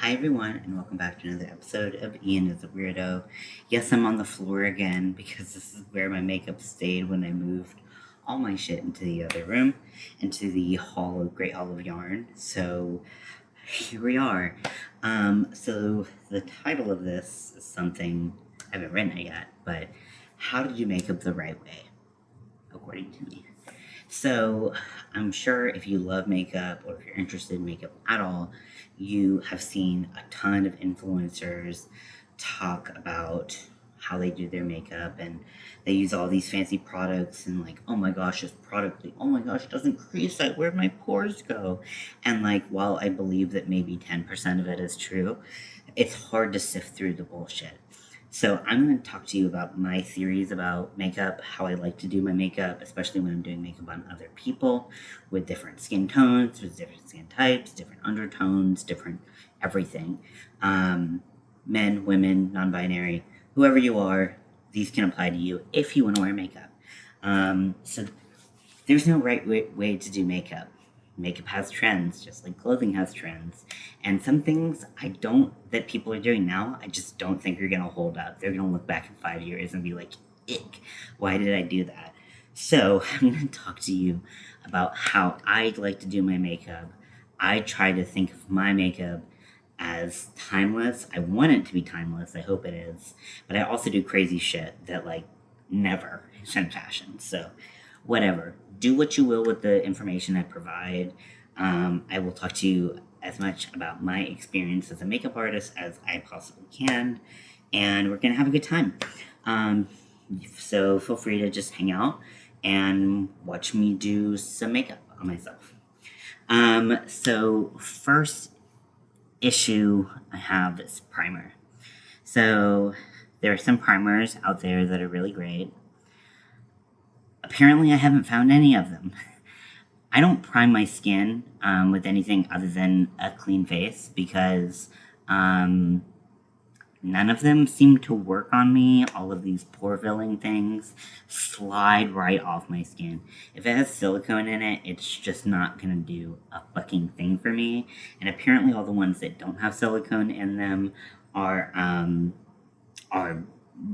Hi everyone, and welcome back to another episode of Ian is a Weirdo. Yes, I'm on the floor again because this is where my makeup stayed when I moved all my shit into the other room, into the Great Hall of Yarn. So here we are. So the title of this is something I haven't written it yet, but how to do makeup the right way, according to me. So, I'm sure if you love makeup or if you're interested in makeup at all, you have seen a ton of influencers talk about how they do their makeup and they use all these fancy products and like, oh my gosh, this product, oh my gosh, doesn't crease, like where'd my pores go? And like, while I believe that maybe 10% of it is true, it's hard to sift through the bullshit. So, I'm going to talk to you about my theories about makeup, how I like to do my makeup, especially when I'm doing makeup on other people with different skin tones, with different skin types, different undertones, different everything. Men, women, non binary, whoever you are, these can apply to you if you want to wear makeup. So, there's no right way to do makeup. Makeup has trends, just like clothing has trends. And some things that people are doing now, I just don't think are gonna hold up. They're gonna look back in 5 years and be like, ick, why did I do that? So I'm gonna talk to you about how I like to do my makeup. I try to think of my makeup as timeless. I want it to be timeless. I hope it is. But I also do crazy shit that like never is in fashion. So whatever. Do what you will with the information I provide. I will talk to you as much about my experience as a makeup artist as I possibly can, and we're gonna have a good time. Um, so feel free to just hang out and watch me do some makeup on myself. So first issue I have is primer. So there are some primers out there that are really great. Apparently, I haven't found any of them. I don't prime my skin with anything other than a clean face because um, none of them seem to work on me. All of these pore filling things slide right off my skin. If it has silicone in it, it's just not gonna do a fucking thing for me. And apparently, all the ones that don't have silicone in them are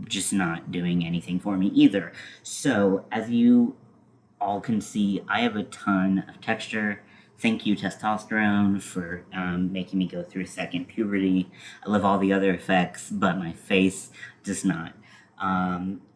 just not doing anything for me either. So, as you all can see, I have a ton of texture. Thank you, testosterone, for making me go through second puberty. I love all the other effects, but my face does not.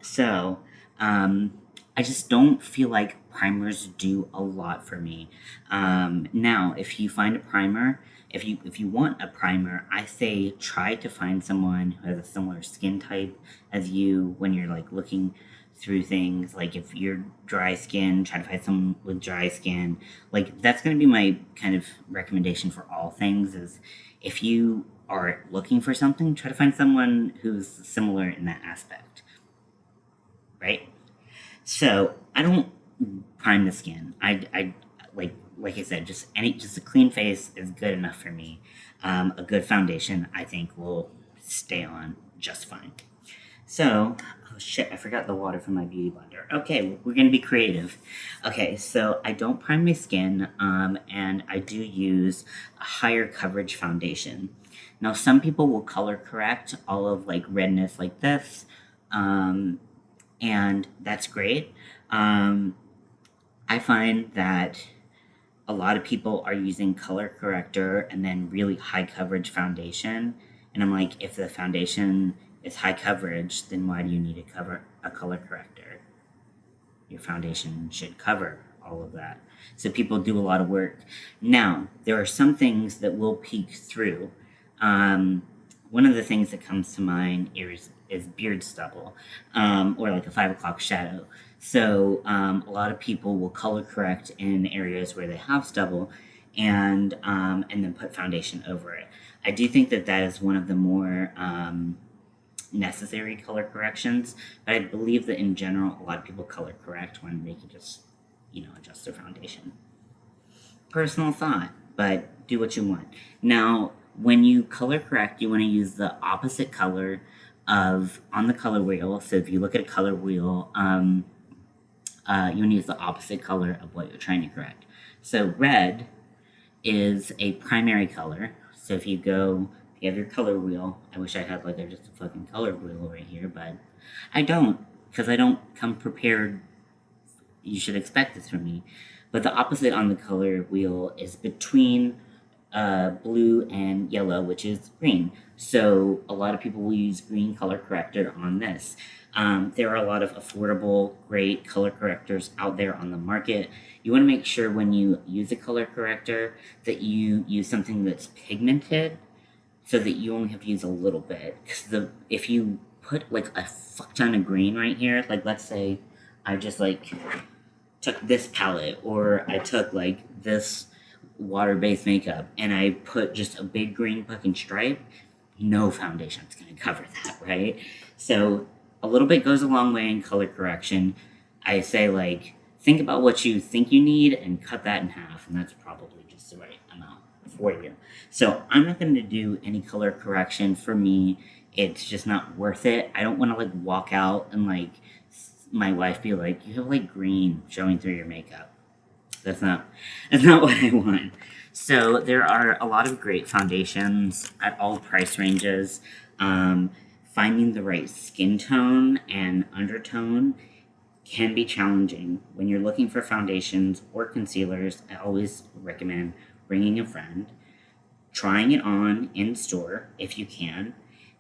So, I just don't feel like primers do a lot for me. Now, if you find a primer, if you want a primer, I say try to find someone who has a similar skin type as you when you're like looking through things. Like if you're dry skin, try to find someone with dry skin. Like that's going to be my kind of recommendation for all things is if you are looking for something, try to find someone who's similar in that aspect, right? So I don't prime the skin. I like I said, just a clean face is good enough for me. A good foundation, I think, will stay on just fine. So, oh shit, I forgot the water from my beauty blender. Okay, we're gonna be creative. Okay, so I don't prime my skin, and I do use a higher coverage foundation. Now, some people will color correct all of like redness like this, um, and that's great. Um, I find that a lot of people are using color corrector and then really high coverage foundation. And I'm like, if the foundation is high coverage, then why do you need a color corrector? Your foundation should cover all of that. So people do a lot of work. Now, there are some things that will peek through. Um, One of the things that comes to mind is beard stubble, or like a 5 o'clock shadow. So a lot of people will color correct in areas where they have stubble, and then put foundation over it. I do think that that is one of the more necessary color corrections, but I believe that in general, a lot of people color correct when they can just, adjust their foundation. Personal thought, but do what you want. Now, when you color correct, you want to use the opposite color of on the color wheel. So if you look at a color wheel, you want to use the opposite color of what you're trying to correct. So red is a primary color. So if you have your color wheel, I wish I had like just a fucking color wheel right here, but I don't, because I don't come prepared. You should expect this from me. But the opposite on the color wheel is between blue and yellow, which is green. So a lot of people will use green color corrector on this. There are a lot of affordable, great color correctors out there on the market. You want to make sure when you use a color corrector that you use something that's pigmented, so that you only have to use a little bit. Because if you put like a fuck ton of green right here, like let's say I just like took this palette, or I took like this water-based makeup and I put just a big green fucking stripe, no foundation's gonna cover that, right? So a little bit goes a long way in color correction. I say like think about what you think you need and cut that in half, and that's probably just the right amount for you. So I'm not going to do any color correction. For me, it's just not worth it. I don't want to like walk out and like my wife be like, you have like green showing through your makeup. That's not what I want. So there are a lot of great foundations at all price ranges. Finding the right skin tone and undertone can be challenging. When you're looking for foundations or concealers, I always recommend bringing a friend, trying it on in store if you can,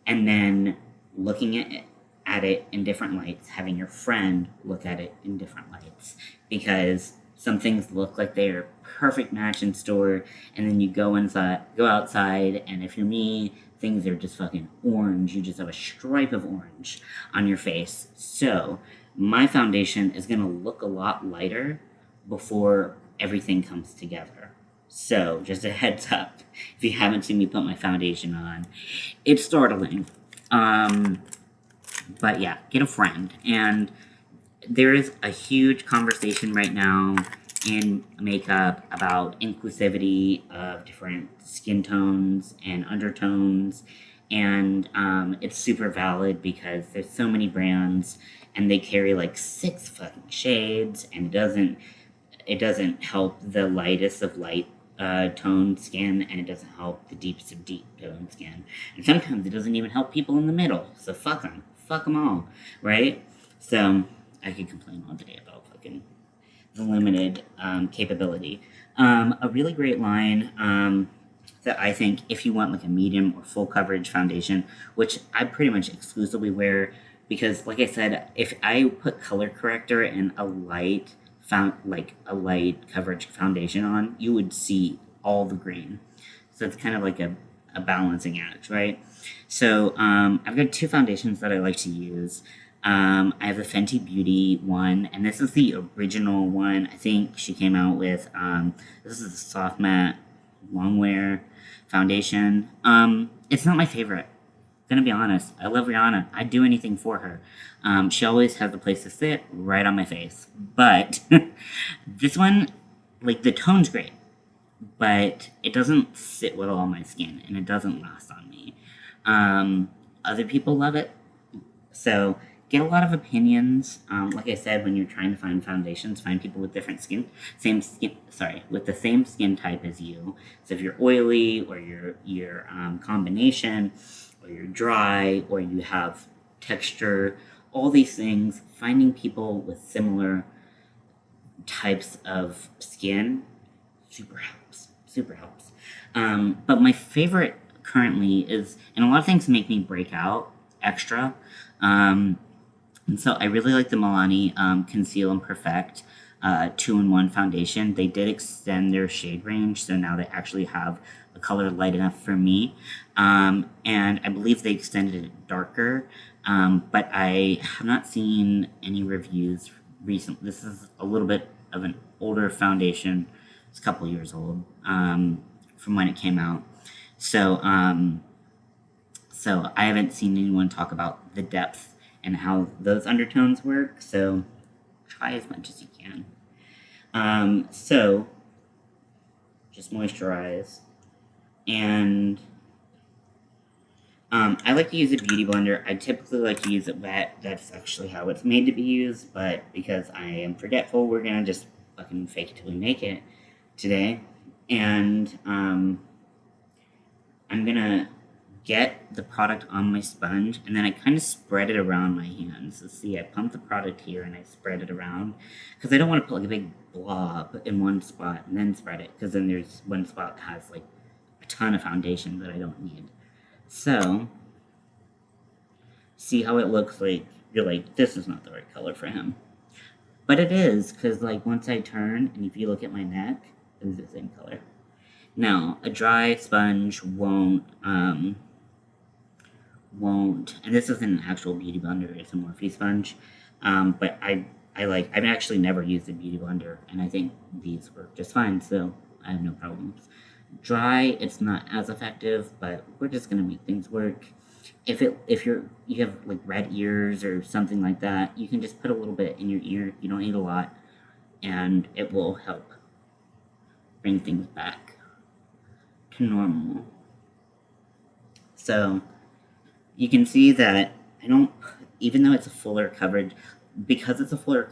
and then looking at it in different lights, having your friend look at it in different lights, because some things look like they are perfect match in store, and then you go outside, and if you're me, things are just fucking orange. You just have a stripe of orange on your face. So my foundation is going to look a lot lighter before everything comes together. So just a heads up, if you haven't seen me put my foundation on, it's startling. But yeah, get a friend. And there is a huge conversation right now in makeup about inclusivity of different skin tones and undertones. And it's super valid because there's so many brands and they carry like 6 fucking shades, and it doesn't help the lightest of light toned skin, and it doesn't help the deepest of deep toned skin. And sometimes it doesn't even help people in the middle. So fuck them all, right? So I could complain all day about fucking the limited capability. A really great line that I think if you want like a medium or full coverage foundation, which I pretty much exclusively wear, because like I said, if I put color corrector and a light coverage foundation on, you would see all the green. So it's kind of like a balancing act, right? So I've got 2 foundations that I like to use. I have the Fenty Beauty one, and this is the original one. I think she came out with, this is the Soft Matte Longwear foundation. It's not my favorite. Gonna be honest. I love Rihanna. I'd do anything for her. She always has a place to sit right on my face. But this one, like the tone's great, but it doesn't sit well on my skin, and it doesn't last on me. Other people love it. So get a lot of opinions. Like I said, when you're trying to find foundations, find people with with the same skin type as you. So if you're oily, or you're combination, or you're dry, or you have texture, all these things, finding people with similar types of skin super helps. But my favorite currently is, and a lot of things make me break out extra. And so I really like the Milani Conceal and Perfect 2-in-1 foundation. They did extend their shade range, so now they actually have a color light enough for me. And I believe they extended it darker, but I have not seen any reviews recently. This is a little bit of an older foundation. It's a couple years old from when it came out. So I haven't seen anyone talk about the depth and how those undertones work, so try as much as you can. So just moisturize, and I like to use a beauty blender. I typically like to use it wet. That's actually how it's made to be used, but because I am forgetful, we're gonna just fucking fake it till we make it today. And I'm gonna get the product on my sponge, and then I kind of spread it around my hands. So see, I pump the product here and I spread it around because I don't want to put like a big blob in one spot and then spread it, because then there's one spot that has like a ton of foundation that I don't need. So see how it looks like you're like, this is not the right color for him. But it is, because like once I turn, and if you look at my neck, it's the same color. Now, a dry sponge won't, and this isn't an actual beauty blender, it's a Morphe sponge, but I've actually never used a beauty blender, and I think these work just fine, so I have no problems. Dry, it's not as effective, but we're just gonna make things work. If you have like red ears or something like that, you can just put a little bit in your ear. You don't need a lot, and it will help bring things back to normal. So you can see that I don't, even though it's a fuller coverage, because it's a fuller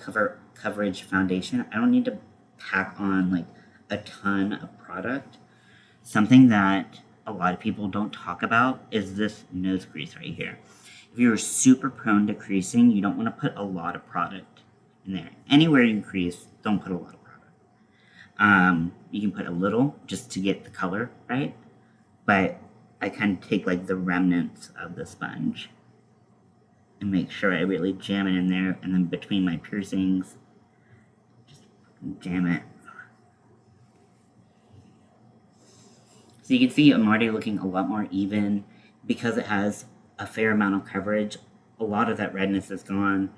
coverage foundation, I don't need to pack on like a ton of product. Something that a lot of people don't talk about is this nose crease right here. If you're super prone to creasing, you don't want to put a lot of product in there. Anywhere you crease, don't put a lot of product. You can put a little just to get the color right, but I kind of take like the remnants of the sponge and make sure I really jam it in there, and then between my piercings, just jam it. So you can see I'm already looking a lot more even because it has a fair amount of coverage. A lot of that redness is gone.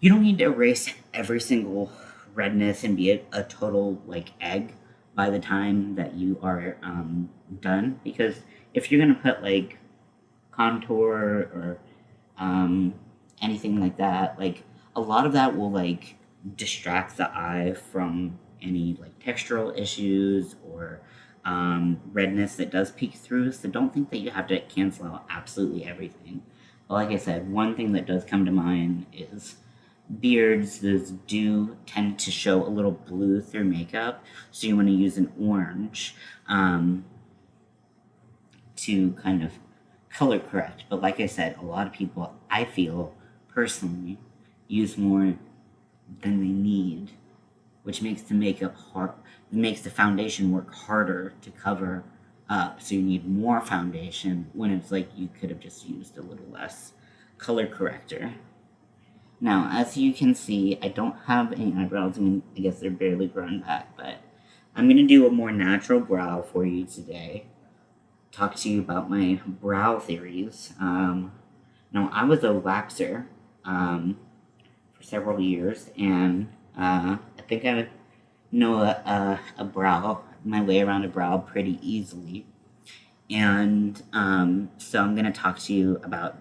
You don't need to erase every single redness and be a total like egg by the time that you are done, because if you're gonna put like contour or anything like that, like a lot of that will like distract the eye from any like textural issues or redness that does peek through. So don't think that you have to cancel out absolutely everything. But like I said, one thing that does come to mind is beards. Those do tend to show a little blue through makeup, so you want to use an orange to kind of color correct. But like I said, a lot of people, I feel personally, use more than they need, which makes the makeup hard, makes the foundation work harder to cover up. So you need more foundation when it's like you could have just used a little less color corrector. Now, as you can see, I don't have any eyebrows. I mean, I guess they're barely grown back, but I'm going to do a more natural brow for you today. Talk to you about my brow theories. Now, I was a waxer for several years, and I think I know a brow, my way around a brow pretty easily. And so I'm going to talk to you about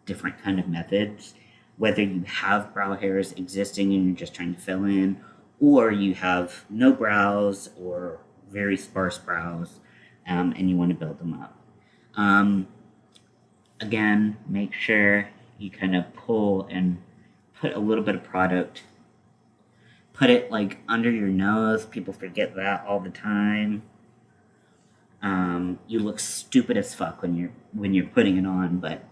different kind of methods, whether you have brow hairs existing and you're just trying to fill in, or you have no brows or very sparse brows and you want to build them up. Again, make sure you kind of pull and put a little bit of product. Put it like under your nose. People forget that all the time. You look stupid as fuck when you're putting it on, but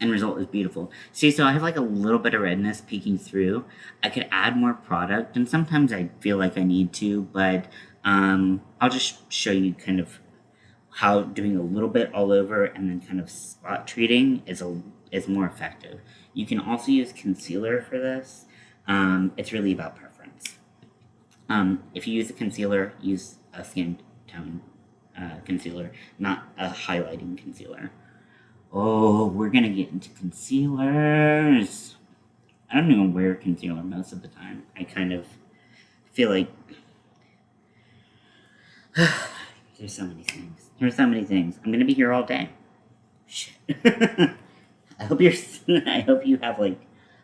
end result is beautiful. See, so I have like a little bit of redness peeking through. I could add more product, and sometimes I feel like I need to, but I'll just show you kind of how doing a little bit all over and then kind of spot treating is more effective. You can also use concealer for this. It's really about preference. If you use a concealer, use a skin tone concealer, not a highlighting concealer. Oh, we're gonna get into concealers. I don't even wear concealer most of the time. I kind of feel like there's so many things. There's so many things. I'm gonna be here all day. Shit. I hope you have like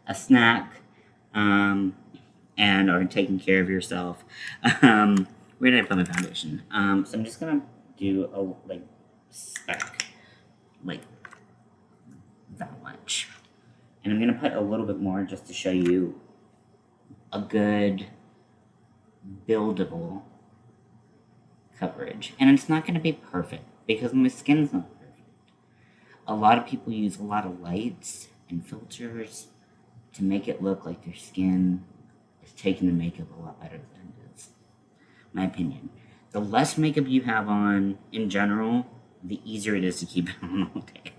a snack, and are taking care of yourself. Where did I put my foundation? So I'm just gonna do a like speck, like that much, and I'm gonna put a little bit more just to show you a good buildable coverage. And it's not gonna be perfect. because my skin's not perfect. A lot of people use a lot of lights and filters to make it look like their skin is taking the makeup a lot better than it is. My opinion. The less makeup you have on in general, the easier it is to keep it on all day.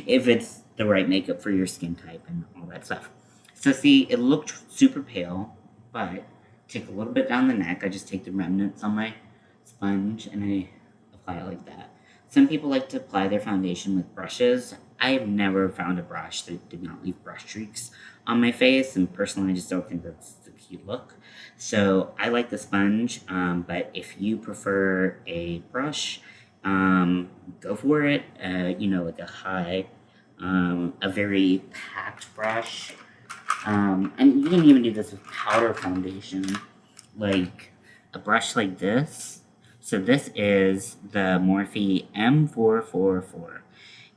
If it's the right makeup for your skin type and all that stuff. So see, it looked super pale, but take a little bit down the neck. I just take the remnants on my sponge and I apply it like that. Some people like to apply their foundation with brushes. I have never found a brush that did not leave brush streaks on my face, and personally, I just don't think that's the cute look. So I like the sponge, but if you prefer a brush, go for it. Like a very packed brush. And you can even do this with powder foundation, like a brush like this. So this is the Morphe M444.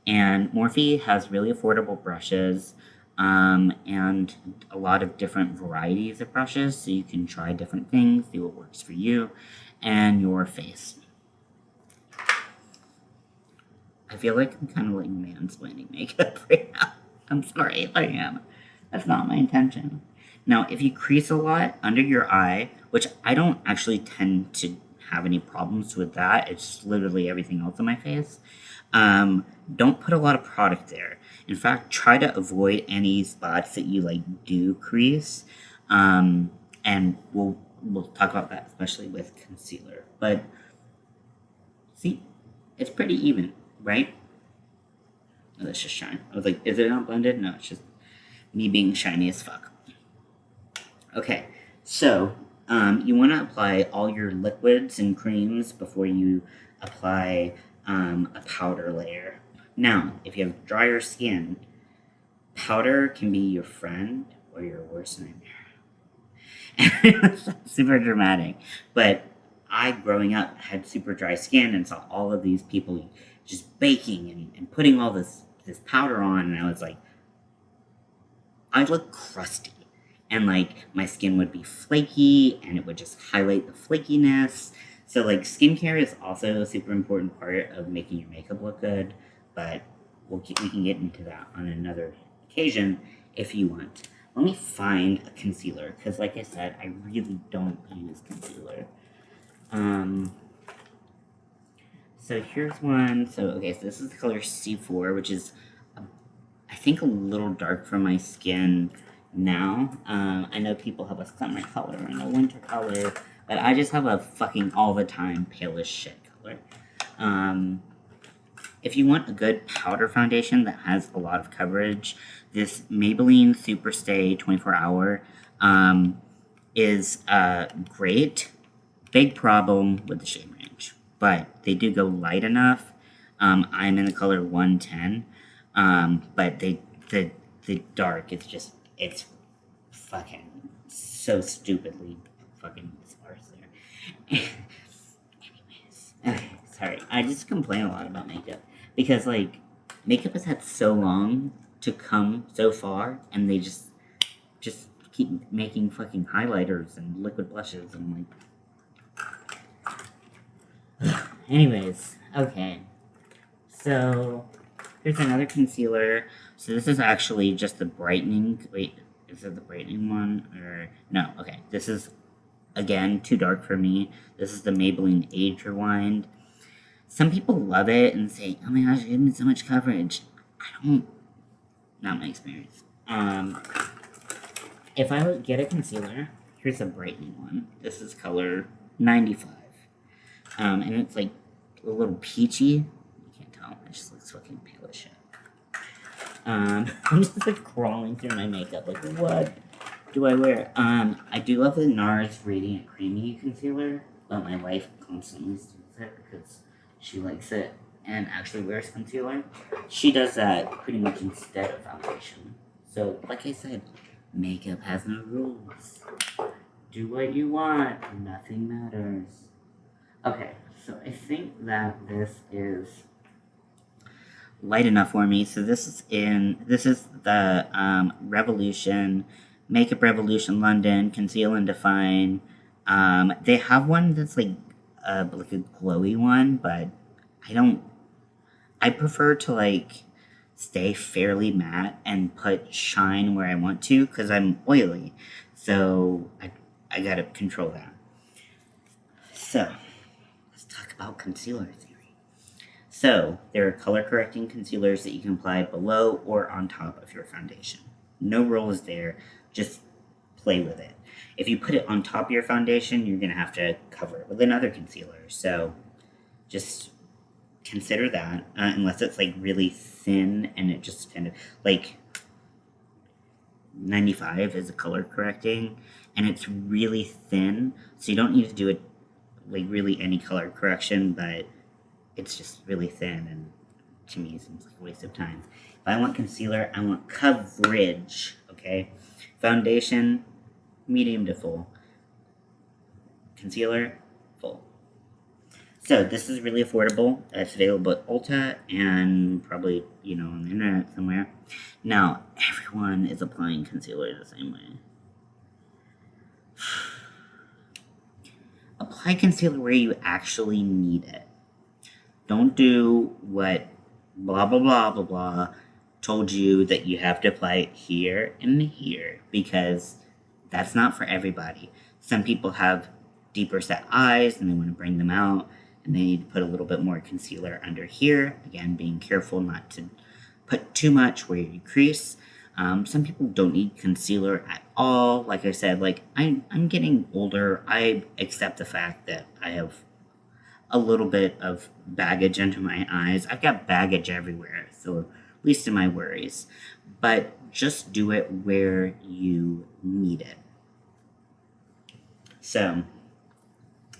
And Morphe has really affordable brushes and a lot of different varieties of brushes. So you can try different things, see what works for you and your face. I feel like I'm kind of like mansplaining makeup right now. I'm sorry if I am. That's not my intention. Now, if you crease a lot under your eye, which I don't actually tend to have any problems with that, it's literally everything else on my face, don't put a lot of product there. In fact, try to avoid any spots that you do crease. And we'll talk about that, especially with concealer. But see, it's pretty even, right? Oh, let's just shine. I was like, is it not blended? No, it's just me being shiny as fuck. Okay, so you want to apply all your liquids and creams before you apply a powder layer. Now, if you have drier skin, powder can be your friend or your worst nightmare. It's super dramatic, but I, growing up, had super dry skin and saw all of these people just baking and putting all this powder on, and I was like, I look crusty. And my skin would be flaky and it would just highlight the flakiness. So skincare is also a super important part of making your makeup look good, but we can get into that on another occasion if you want. Let me find a concealer, because like I said, I really don't use concealer. So here's one. So this is the color C4, which is I think a little dark for my skin now. I know people have a summer color and a winter color, but I just have a fucking all the time pale as shit color. If you want a good powder foundation that has a lot of coverage, this Maybelline Superstay 24 Hour is great. Big problem with the shade range, but they do go light enough. I'm in the color 110. But the dark, it's fucking so stupidly fucking sparse there. Anyways, okay, sorry. I just complain a lot about makeup because makeup has had so long to come so far, and they just keep making fucking highlighters and liquid blushes, and anyways, okay. So here's another concealer. So this is actually just the brightening. Wait, is it the brightening one? Or no, okay. This is, again, too dark for me. This is the Maybelline Age Rewind. Some people love it and say, oh my gosh, it gives me so much coverage. Not my experience. If I would get a concealer, here's a brightening one. This is color 95. And it's a little peachy. It just looks fucking pale as shit. I'm just crawling through my makeup. What do I wear? I do love the NARS Radiant Creamy Concealer, but my wife constantly steals it because she likes it and actually wears concealer. She does that pretty much instead of foundation. So, like I said, makeup has no rules. Do what you want. Nothing matters. Okay, so I think that this is light enough for me. So this is the Revolution Makeup Revolution London Conceal and Define. They have one that's like a glowy one, but I don't I prefer to like stay fairly matte and put shine where I want to because I'm oily. So I gotta control that. So let's talk about concealer theory. So there are color correcting concealers that you can apply below or on top of your foundation. No rules there, just play with it. If you put it on top of your foundation, you're gonna have to cover it with another concealer. So just consider that, unless it's like really thin and it just kind of like 95 is a color correcting and it's really thin, so you don't need to do it like really any color correction, but it's just really thin and to me it seems like a waste of time. If I want concealer, I want coverage, okay? Foundation, medium to full. Concealer, full. So this is really affordable. It's available at Ulta and probably, on the internet somewhere. Now, everyone is applying concealer the same way. Apply concealer where you actually need it. Don't do what blah, blah, blah, blah, blah told you that you have to apply it here and here, because that's not for everybody. Some people have deeper set eyes and they want to bring them out, and they need to put a little bit more concealer under here. Again, being careful not to put too much where you crease. Some people don't need concealer at all. Like I said, I'm getting older. I accept the fact that I have a little bit of baggage under my eyes. I've got baggage everywhere, so at least in my worries. But just do it where you need it. So,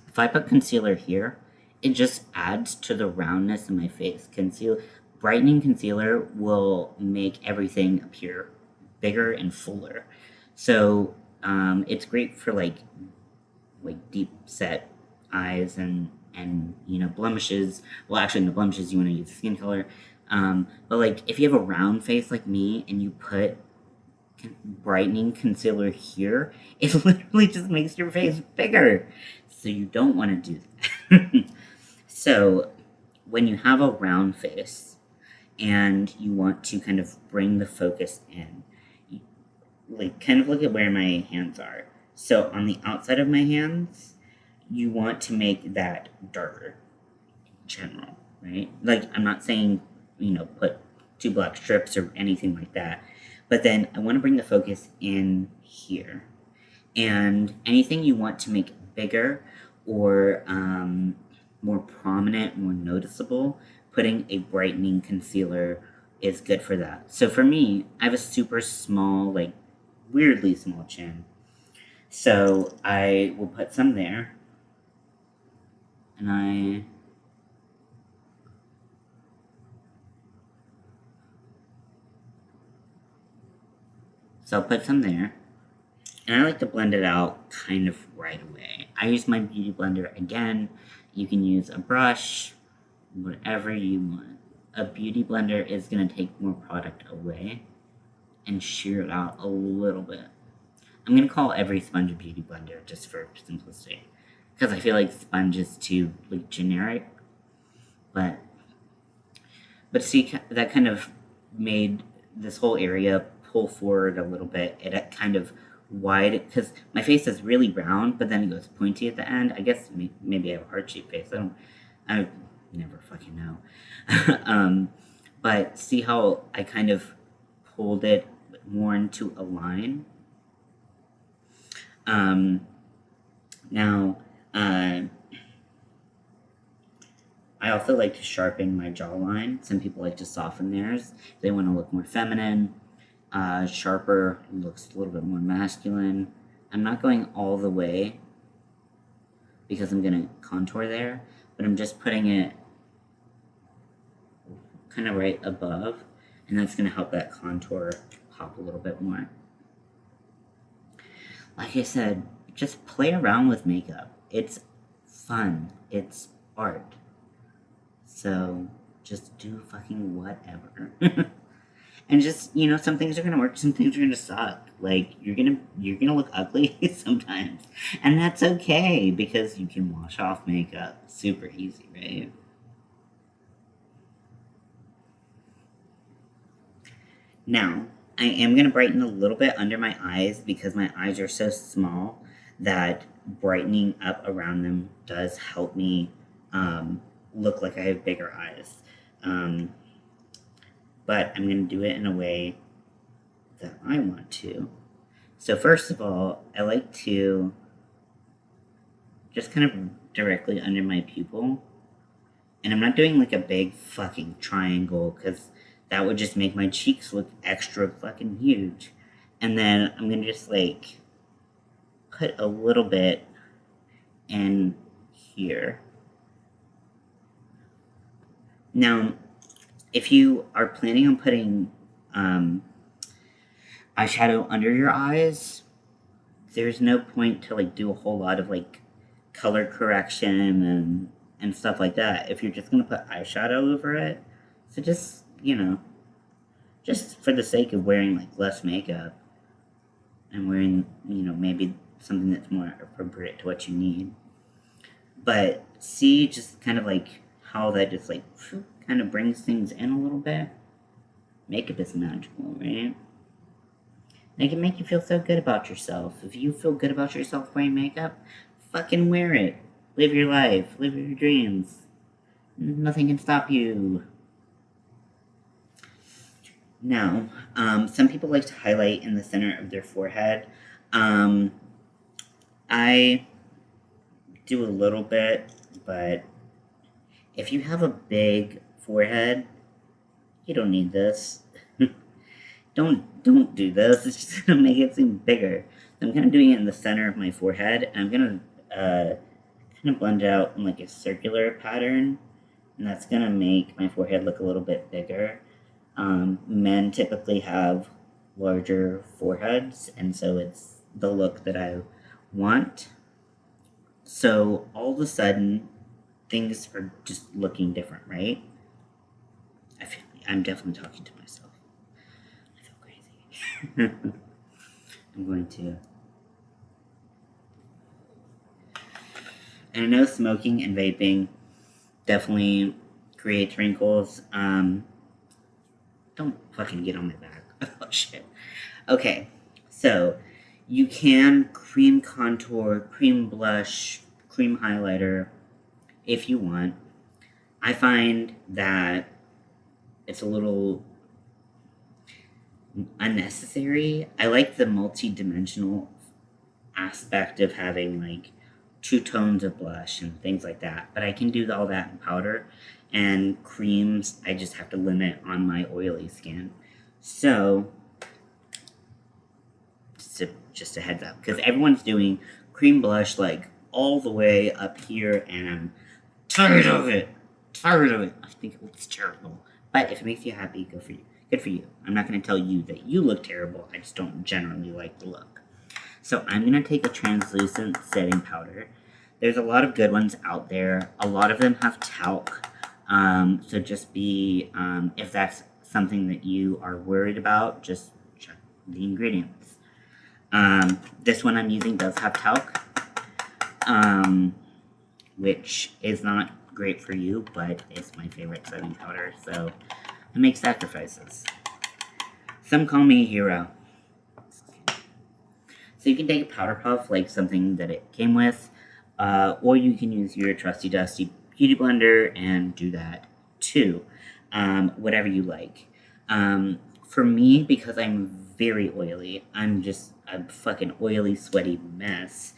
if I put concealer here, it just adds to the roundness of my face. Brightening concealer will make everything appear bigger and fuller. So it's great for like deep set eyes and blemishes. Well, actually, no blemishes. You want to use skin color. But if you have a round face like me and you put brightening concealer here, it literally just makes your face bigger. So you don't want to do that. So when you have a round face and you want to kind of bring the focus in, kind of look at where my hands are. So on the outside of my hands, you want to make that darker in general, right? I'm not saying, put 2 black strips or anything like that. But then I want to bring the focus in here. And anything you want to make bigger or more prominent, more noticeable, putting a brightening concealer is good for that. So for me, I have a super small, weirdly small chin. So I will put some there. And So I'll put some there. And I like to blend it out kind of right away. I use my beauty blender again. You can use a brush, whatever you want. A beauty blender is going to take more product away and shear it out a little bit. I'm going to call every sponge a beauty blender just for simplicity, because I feel like sponge is too generic. But see, that kind of made this whole area pull forward a little bit. It kind of wide, because my face is really round, but then it goes pointy at the end. I guess maybe I have a heart-shaped face. I never fucking know. But see how I kind of pulled it more into a line? Now, I also like to sharpen my jawline. Some people like to soften theirs. They want to look more feminine. Sharper looks a little bit more masculine. I'm not going all the way because I'm going to contour there, but I'm just putting it kind of right above, and that's going to help that contour pop a little bit more. Like I said, just play around with makeup. It's fun. It's art. So just do fucking whatever. And just, some things are gonna work, some things are gonna suck. You're gonna look ugly sometimes. And that's okay, because you can wash off makeup super easy, right? Now, I am going to brighten a little bit under my eyes because my eyes are so small that brightening up around them does help me look like I have bigger eyes. Um, but I'm going to do it in a way that I want to. So first of all, I like to just kind of directly under my pupil. And I'm not doing like a big fucking triangle because that would just make my cheeks look extra fucking huge. And then I'm gonna just like put a little bit in here. Now, if you are planning on putting eyeshadow under your eyes, there's no point to like do a whole lot of like color correction and stuff like that if you're just gonna put eyeshadow over it. So just, just for the sake of wearing like less makeup and wearing, maybe something that's more appropriate to what you need. But see just kind of like how that just like kind of brings things in a little bit. Makeup is magical, right? They can make you feel so good about yourself. If you feel good about yourself wearing makeup, fucking wear it. Live your life. Live your dreams. Nothing can stop you. Now, some people like to highlight in the center of their forehead. I do a little bit, but if you have a big forehead, you don't need this. Don't do this. It's just gonna make it seem bigger. So I'm kind of doing it in the center of my forehead, and I'm gonna kind of blend it out in like a circular pattern, and that's gonna make my forehead look a little bit bigger. Men typically have larger foreheads, and so it's the look that I want. So all of a sudden, things are just looking different, right? I'm definitely talking to myself. I feel crazy. I'm going to. And I know smoking and vaping definitely creates wrinkles. Don't fucking get on my back. Oh, shit. Okay, so you can cream contour, cream blush, cream highlighter if you want. I find that it's a little unnecessary. I like the multi-dimensional aspect of having like 2 tones of blush and things like that, but I can do all that in powder. And creams, I just have to limit on my oily skin. So, just a heads up, because everyone's doing cream blush like all the way up here, and I'm tired of it. I think it looks terrible. But if it makes you happy, good for you. I'm not going to tell you that you look terrible. I just don't generally like the look. So I'm going to take a translucent setting powder. There's a lot of good ones out there. A lot of them have talc. So just be, if that's something that you are worried about, just check the ingredients. This one I'm using does have talc, which is not great for you, but it's my favorite setting powder, so I make sacrifices. Some call me a hero. So you can take a powder puff, like something that it came with, or you can use your trusty dusty beauty blender and do that too, whatever you like. For me, because I'm very oily, I'm just a fucking oily, sweaty mess,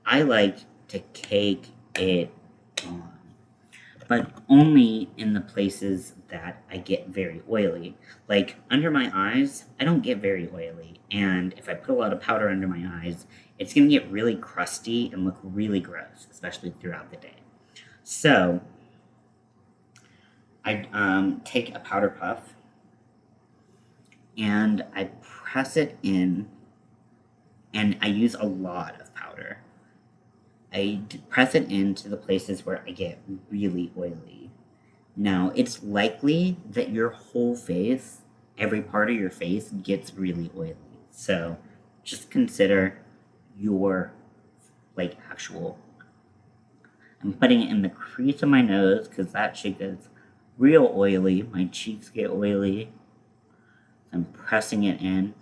I like to cake it on. But only in the places that I get very oily. Like, under my eyes, I don't get very oily. And if I put a lot of powder under my eyes, it's going to get really crusty and look really gross, especially throughout the day. So, I take a powder puff, and I press it in, and I use a lot of powder. I press it into the places where I get really oily. Now, it's likely that your whole face, every part of your face, gets really oily. So, just consider your, like, actual... I'm putting it in the crease of my nose, because that shit gets real oily. My cheeks get oily. I'm pressing it in.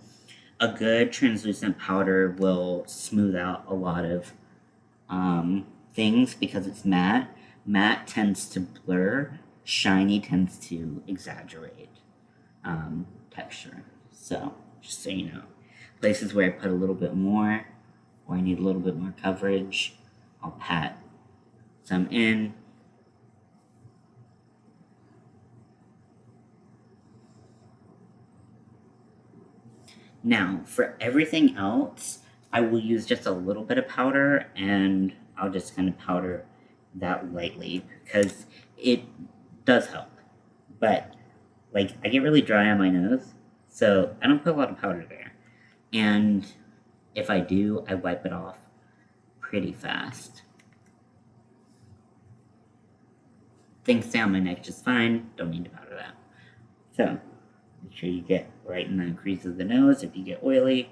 A good translucent powder will smooth out a lot of things because it's matte. Matte tends to blur, shiny tends to exaggerate texture. So, just so you know, places where I put a little bit more or I need a little bit more coverage, I'll pat some in. Now, for everything else, I will use just a little bit of powder and I'll just kind of powder that lightly because it does help. But, like, I get really dry on my nose, so I don't put a lot of powder there. And if I do, I wipe it off pretty fast. Things stay on my neck just fine, don't need to powder that. So, make sure you get right in the crease of the nose if you get oily.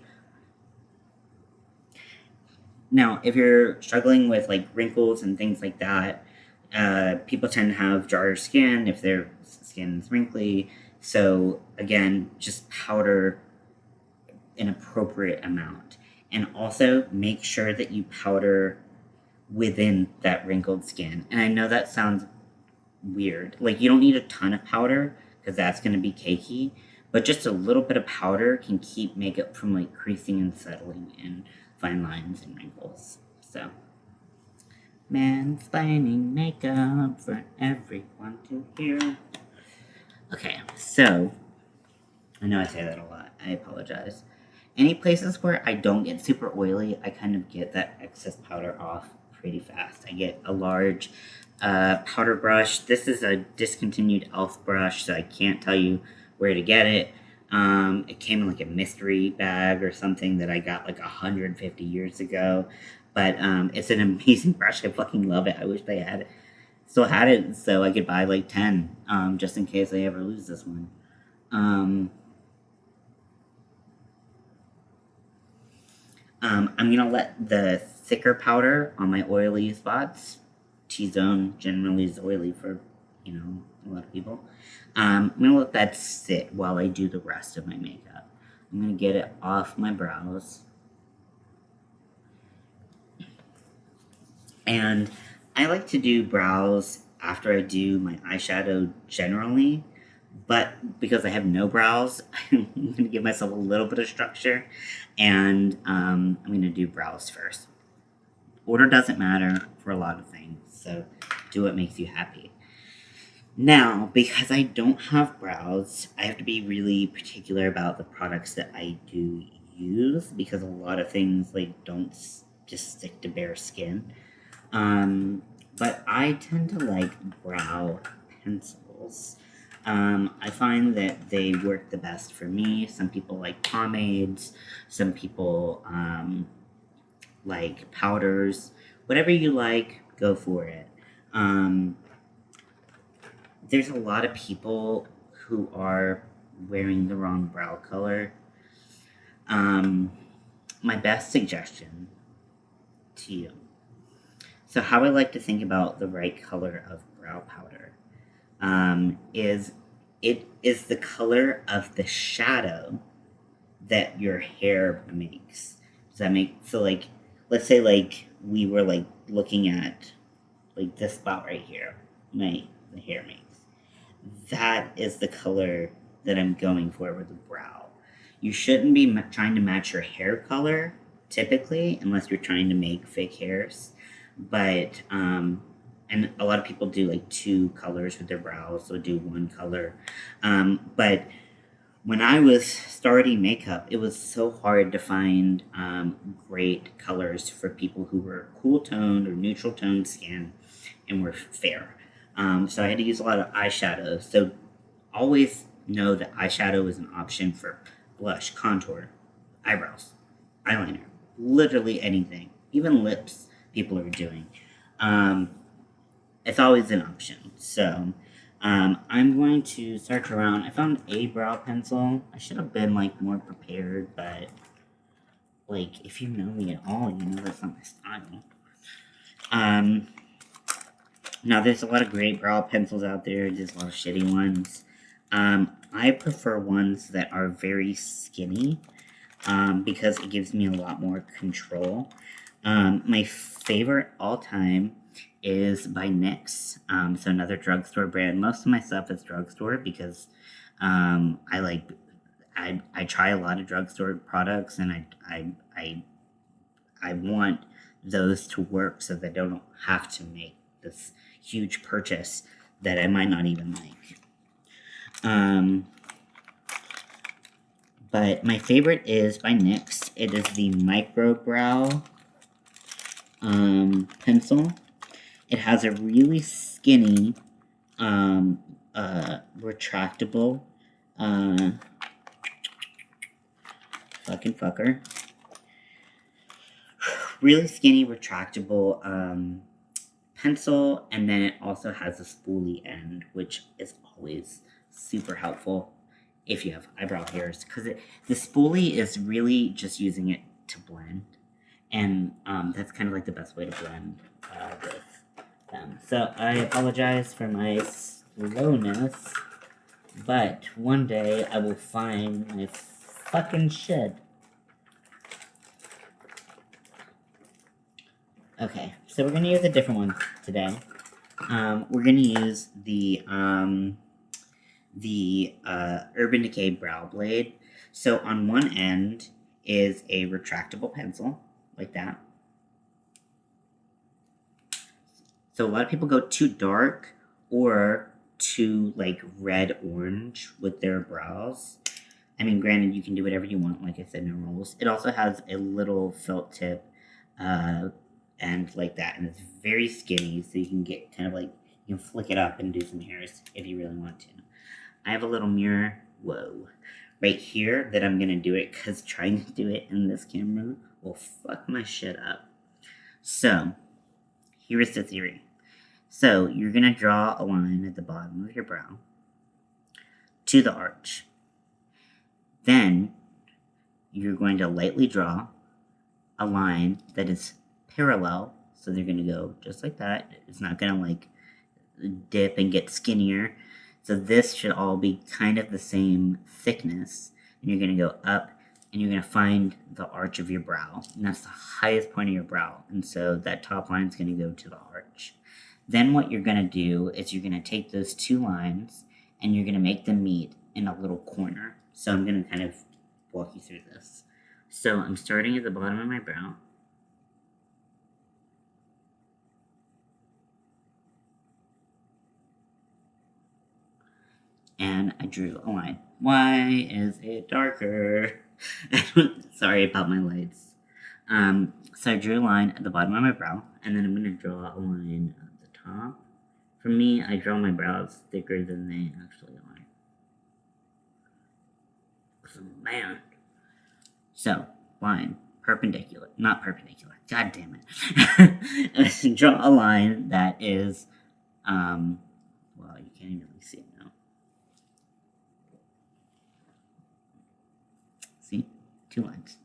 Now, if you're struggling with like wrinkles and things like that, people tend to have drier skin if their skin is wrinkly. So, again, just powder an appropriate amount. And also make sure that you powder within that wrinkled skin. And I know that sounds weird. Like, you don't need a ton of powder because that's going to be cakey, but just a little bit of powder can keep makeup from like creasing and settling in fine lines and wrinkles. So, mansplaining makeup for everyone to hear. Okay, so I know I say that a lot. I apologize. Any places where I don't get super oily, I kind of get that excess powder off pretty fast. I get a large powder brush. This is a discontinued e.l.f. brush, so I can't tell you where to get it. It came in like a mystery bag or something that I got like 150 years ago. But it's an amazing brush. I fucking love it. I wish they still had it so I could buy like 10 just in case I ever lose this one. I'm going to let the thicker powder on my oily spots. T-zone generally is oily for, a lot of people. I'm going to let that sit while I do the rest of my makeup. I'm going to get it off my brows. And I like to do brows after I do my eyeshadow generally. But because I have no brows, I'm going to give myself a little bit of structure. And I'm going to do brows first. Order doesn't matter for a lot of things, so do what makes you happy. Now, because I don't have brows, I have to be really particular about the products that I do use because a lot of things like don't just stick to bare skin. But I tend to like brow pencils. I find that they work the best for me. Some people like pomades. Some people like powders. Whatever you like, go for it. There's a lot of people who are wearing the wrong brow color. My best suggestion to you. So how I like to think about the right color of brow powder is it is the color of the shadow that your hair makes. Does that make so like let's say like we were like looking at like this spot right here, the hair makes. That is the color that I'm going for with the brow. You shouldn't be trying to match your hair color typically unless you're trying to make fake hairs. But and a lot of people do like 2 colors with their brows, so do 1 color. But when I was starting makeup, it was so hard to find great colors for people who were cool toned or neutral toned skin and were fair. So I had to use a lot of eyeshadow. So always know that eyeshadow is an option for blush, contour, eyebrows, eyeliner, literally anything, even lips people are doing. It's always an option. So I'm going to search around. I found a brow pencil. I should have been like more prepared, but like if you know me at all, you know that's not my style. Now there's a lot of great brow pencils out there. There's a lot of shitty ones. I prefer ones that are very skinny because it gives me a lot more control. My favorite all time is by NYX. So another drugstore brand. Most of my stuff is drugstore because I like I try a lot of drugstore products, and I want those to work so that I don't have to make this huge purchase that I might not even like. But my favorite is by NYX. It is the Micro Brow pencil. It has a really skinny, retractable, fucking fucker. Really skinny, retractable, pencil, and then it also has a spoolie end, which is always super helpful if you have eyebrow hairs, because the spoolie is really just using it to blend, and that's kind of like the best way to blend with them. So I apologize for my slowness, but one day I will find my fucking shit. Okay, so we're gonna use a different one today. We're gonna use the Urban Decay Brow Blade. So on one end is a retractable pencil, like that. So a lot of people go too dark or too like red orange with their brows. I mean, granted, you can do whatever you want. Like I said, no rules. It also has a little felt tip, and like that, and it's very skinny, so you can get kind of like you can flick it up and do some hairs if you really want to. I have a little mirror, right here that I'm gonna do it because trying to do it in this camera will fuck my shit up. So, here is the theory. So, you're gonna draw a line at the bottom of your brow to the arch. Then, you're going to lightly draw a line that is parallel. So, they're gonna go just like that. It's not gonna like dip and get skinnier. So this should all be kind of the same thickness. And you're going to go up, and you're going to find the arch of your brow. And that's the highest point of your brow. And so that top line is going to go to the arch. Then what you're going to do is you're going to take those two lines, and you're going to make them meet in a little corner. So I'm going to kind of walk you through this. So I'm starting at the bottom of my brow. And I drew a line. Why is it darker? Sorry about my lights. So I drew a line at the bottom of my brow, and then I'm going to draw a line at the top. For me, I draw my brows thicker than they actually are. Man. So, line, perpendicular. Not perpendicular. God damn it. Draw a line that is, well, you can't even really see it now. See? Two lines.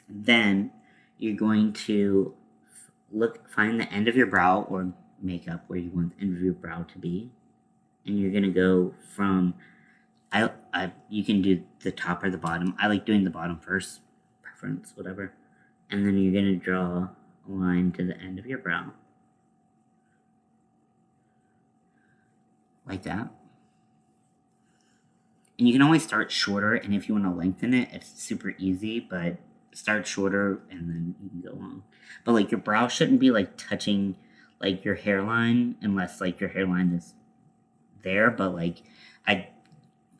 Then you're going to find the end of your brow or makeup where you want the end of your brow to be, and you're gonna go from you can do the top or the bottom. I like doing the bottom first, preference, whatever, and then you're gonna draw a line to the end of your brow like that. And you can always start shorter, and if you want to lengthen it, it's super easy, but start shorter and then you can go long. But like your brow shouldn't be like touching like your hairline unless like your hairline is there. But like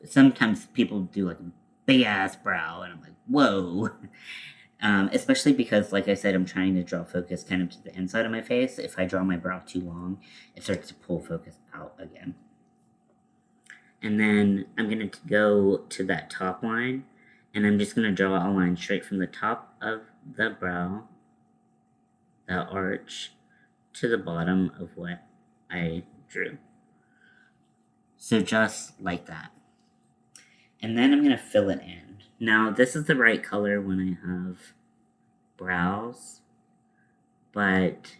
sometimes people do like a big ass brow, and I'm like, whoa. Especially because, like I said, I'm trying to draw focus kind of to the inside of my face. If I draw my brow too long, it starts to pull focus out again. And then I'm going to go to that top line, and I'm just going to draw a line straight from the top of the brow, the arch, to the bottom of what I drew. So just like that. And then I'm going to fill it in. Now, this is the right color when I have brows, but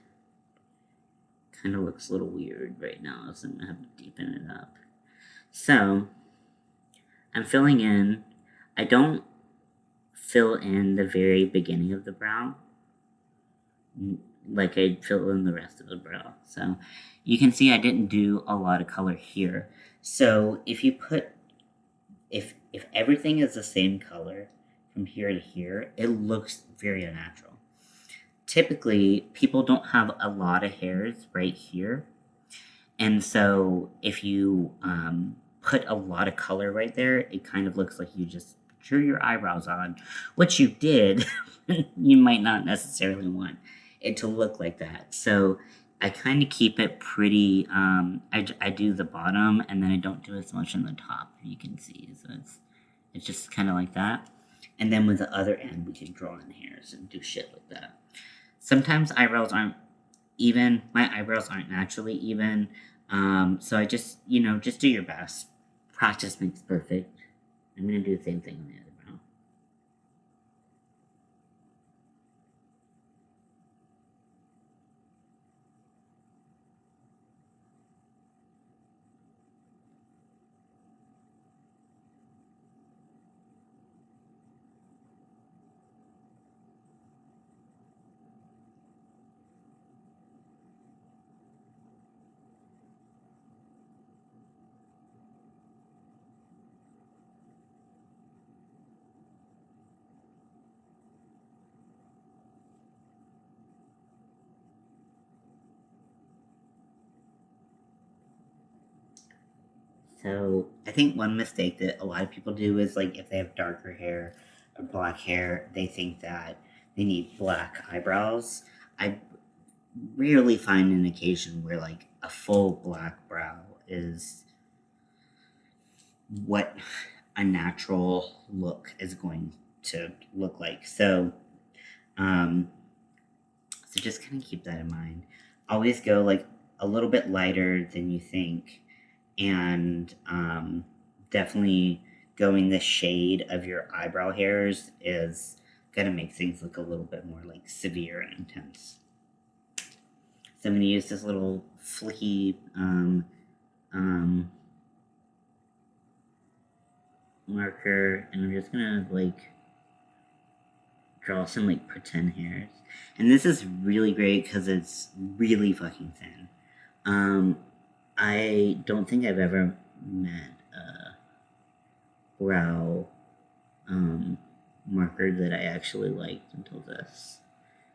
kind of looks a little weird right now, so I'm going to have to deepen it up. So, I'm filling in. I don't fill in the very beginning of the brow like I fill in the rest of the brow. So, you can see I didn't do a lot of color here. So, if everything is the same color from here to here, it looks very unnatural. Typically, people don't have a lot of hairs right here. And so if you put a lot of color right there, it kind of looks like you just drew your eyebrows on, which you did. You might not necessarily want it to look like that. So I kind of keep it pretty. I do the bottom and then I don't do as much on the top, you can see. So it's just kind of like that. And then with the other end, we can draw in hairs and do shit like that. Sometimes eyebrows aren't even. My eyebrows aren't naturally even. So I just, just do your best. Practice makes perfect. I'm going to do the same thing on the other brow. So I think one mistake that a lot of people do is like if they have darker hair or black hair, they think that they need black eyebrows. I rarely find an occasion where like a full black brow is what a natural look is going to look like. Um, so just kind of keep that in mind. Always go like a little bit lighter than you think, and definitely going the shade of your eyebrow hairs is gonna make things look a little bit more like severe and intense. So I'm gonna use this little flicky um, marker, and I'm just gonna like draw some like pretend hairs. And this is really great because it's really fucking thin. Um, I don't think I've ever met a brow marker that I actually liked until this.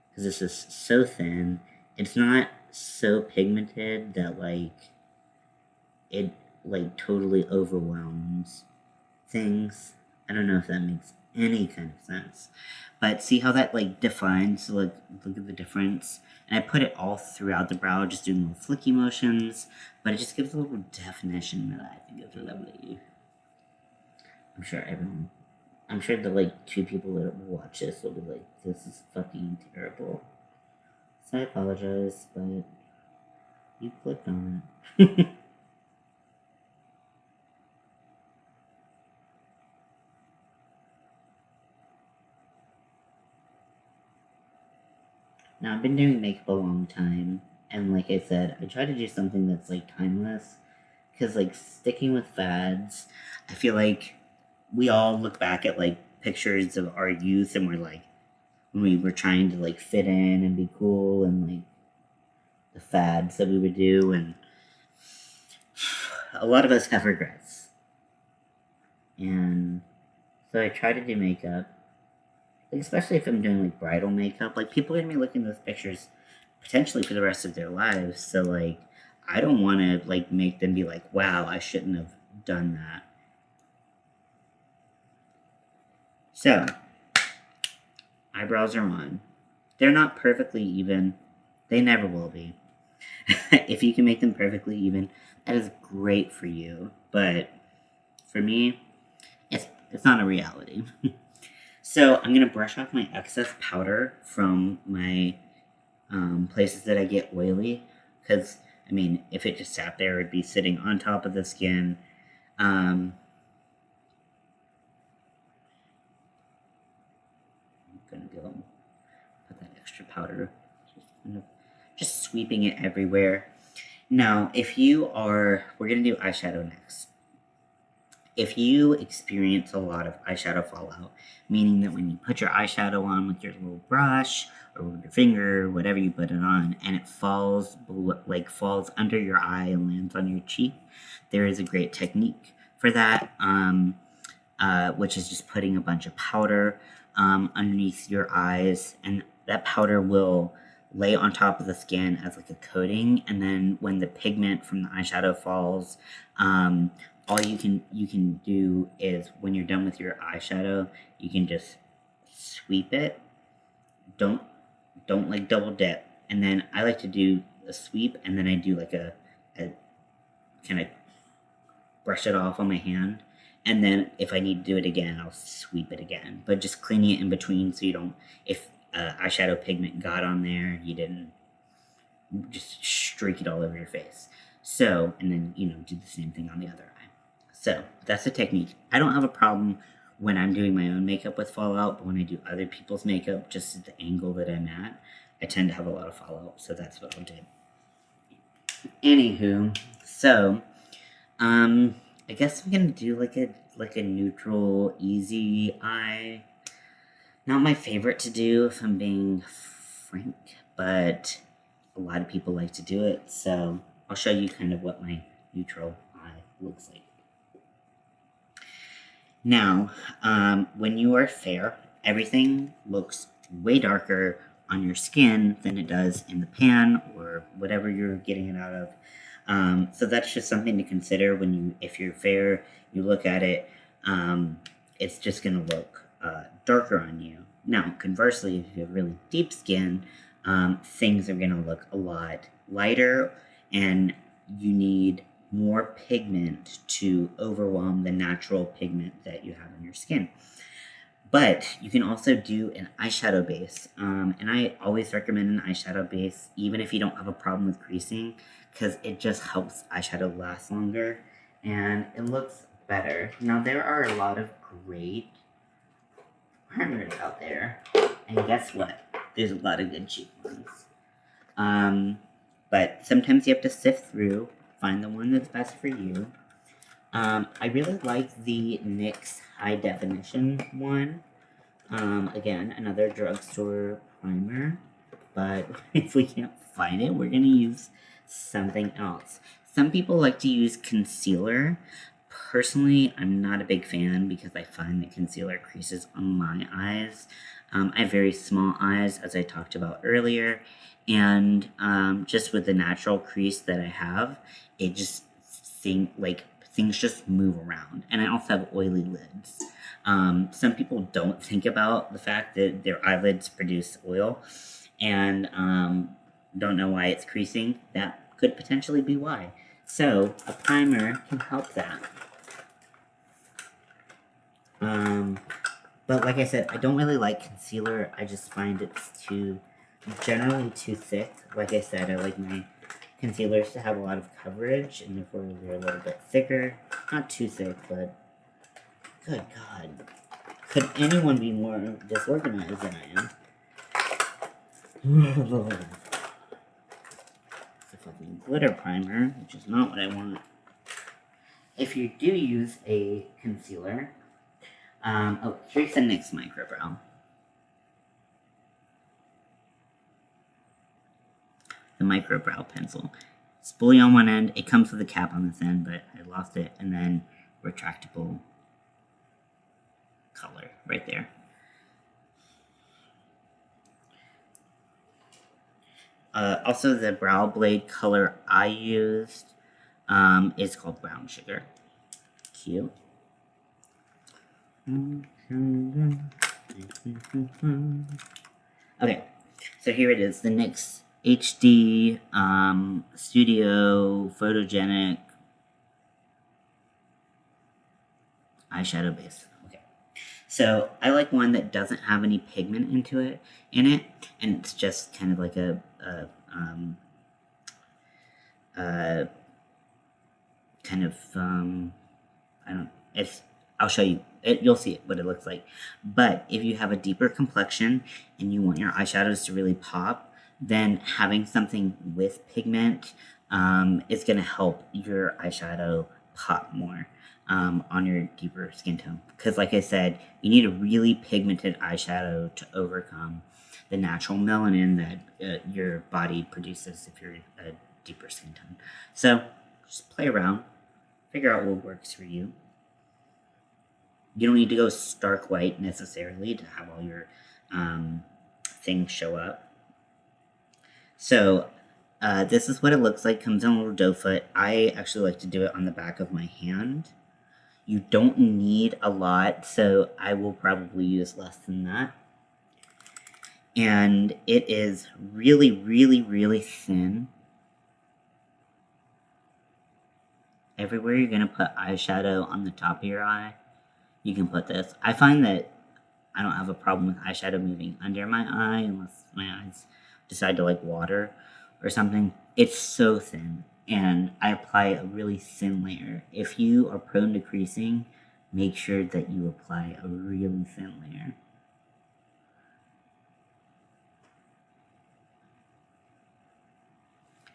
Because this is so thin. It's not so pigmented that like it like totally overwhelms things. I don't know if that makes any kind of sense. But see how that like defines, look at the difference. And I put it all throughout the brow, just doing little flicky motions, but it just gives a little definition that I think is lovely. I'm sure the like two people that will watch this will be like, this is fucking terrible. So I apologize, but you clicked on it. Now, I've been doing makeup a long time, and like I said, I try to do something that's like timeless. Because, like, sticking with fads, I feel like we all look back at like pictures of our youth and we're like, when we were trying to like fit in and be cool and like the fads that we would do, and a lot of us have regrets. And so I try to do makeup, like, especially if I'm doing like bridal makeup. Like, people are gonna be looking at those pictures potentially for the rest of their lives. So like, I don't want to like make them be like, wow, I shouldn't have done that. So eyebrows are on. They're not perfectly even. They never will be. If you can make them perfectly even, that is great for you. But for me, it's not a reality. So I'm gonna brush off my excess powder from my places that I get oily, because I mean, if it just sat there, it'd be sitting on top of the skin. I'm gonna go put that extra powder, just sweeping it everywhere. Now, if you are, we're gonna do eyeshadow next. if you experience a lot of eyeshadow fallout, meaning that when you put your eyeshadow on with your little brush or with your finger, whatever you put it on, and it falls under your eye and lands on your cheek, there is a great technique for that, which is just putting a bunch of powder underneath your eyes, and that powder will lay on top of the skin as like a coating, and then when the pigment from the eyeshadow falls, all you can do is when you're done with your eyeshadow, you can just sweep it. Don't like double dip. And then I like to do a sweep, and then I do like a kind of brush it off on my hand. And then if I need to do it again, I'll sweep it again. But just cleaning it in between so you don't, if eyeshadow pigment got on there, you didn't just streak it all over your face. So, and then, do the same thing on the other eye. So, that's the technique. I don't have a problem when I'm doing my own makeup with fallout, but when I do other people's makeup, just at the angle that I'm at, I tend to have a lot of fallout. So, that's what I'll do. Anywho, so, I guess I'm gonna do like a neutral, easy eye. Not my favorite to do, if I'm being frank, but a lot of people like to do it, so I'll show you kind of what my neutral eye looks like. Now, when you are fair, everything looks way darker on your skin than it does in the pan or whatever you're getting it out of. So that's just something to consider if you're fair, you look at it, it's just going to look darker on you. Now, conversely, if you have really deep skin, things are going to look a lot lighter, and you need more pigment to overwhelm the natural pigment that you have on your skin. But you can also do an eyeshadow base, and I always recommend an eyeshadow base, even if you don't have a problem with creasing, because it just helps eyeshadow last longer, and it looks better. Now, there are a lot of great primers out there, and guess what? There's a lot of good cheap ones. But sometimes you have to sift through, find the one that's best for you. I really like the NYX High Definition one. Again, another drugstore primer, but if we can't find it, we're going to use something else. Some people like to use concealer. Personally, I'm not a big fan because I find that concealer creases on my eyes. I have very small eyes, as I talked about earlier, and just with the natural crease that I have, it just things just move around. And I also have oily lids. Some people don't think about the fact that their eyelids produce oil and don't know why it's creasing. That could potentially be why. So a primer can help that. But like I said, I don't really like concealer. I just find it's generally too thick. Like I said, I like my concealers to have a lot of coverage, and therefore they're a little bit thicker. Not too thick, but good God. Could anyone be more disorganized than I am? It's a fucking glitter primer, which is not what I want. If you do use a concealer, here's the NYX Micro Brow. The Micro Brow Pencil. It's fully on one end. It comes with a cap on this end, but I lost it, and then retractable color right there. Also, the brow blade color I used is called Brown Sugar. Cute. Okay, so here it is, the NYX HD Studio Photogenic eyeshadow base. Okay, so I like one that doesn't have any pigment in it, and it's just kind of like I'll show you. You'll see what it looks like. But if you have a deeper complexion and you want your eyeshadows to really pop, then having something with pigment is going to help your eyeshadow pop more on your deeper skin tone. Because, like I said, you need a really pigmented eyeshadow to overcome the natural melanin that your body produces if you're a deeper skin tone. So just play around, figure out what works for you. You don't need to go stark white necessarily to have all your things show up. So this is what it looks like. Comes in a little doe foot. I actually like to do it on the back of my hand. You don't need a lot, so I will probably use less than that. And it is really, really, really thin. Everywhere you're going to put eyeshadow on the top of your eye, you can put this. I find that I don't have a problem with eyeshadow moving under my eye unless my eyes decide to like water or something. It's so thin, and I apply a really thin layer. If you are prone to creasing, make sure that you apply a really thin layer.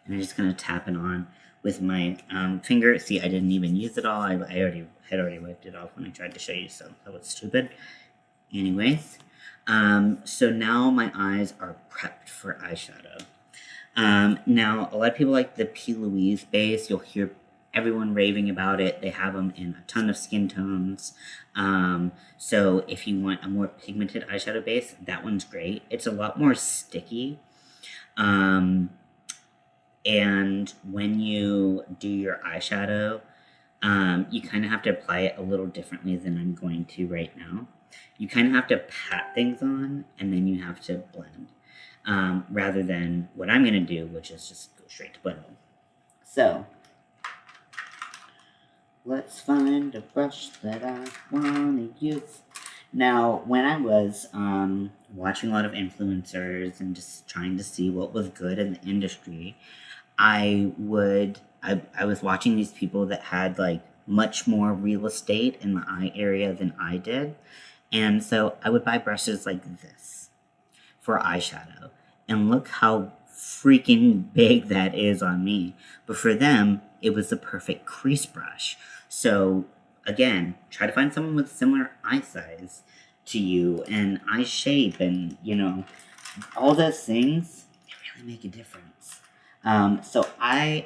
And I'm just going to tap it on with my finger. See, I didn't even use it all. I had already wiped it off when I tried to show you, so that was stupid. Anyways, so now my eyes are prepped for eyeshadow. Now, a lot of people like the P. Louise base. You'll hear everyone raving about it. They have them in a ton of skin tones. So if you want a more pigmented eyeshadow base, that one's great. It's a lot more sticky. And when you do your eyeshadow, you kind of have to apply it a little differently than I'm going to right now. You kind of have to pat things on, and then you have to blend, rather than what I'm going to do, which is just go straight to blend. So, let's find a brush that I want to use. Now, when I was watching a lot of influencers and just trying to see what was good in the industry, I was watching these people that had like much more real estate in the eye area than I did. And so I would buy brushes like this for eyeshadow. And look how freaking big that is on me. But for them, it was the perfect crease brush. So again, try to find someone with similar eye size to you and eye shape and, you know, all those things, they really make a difference. So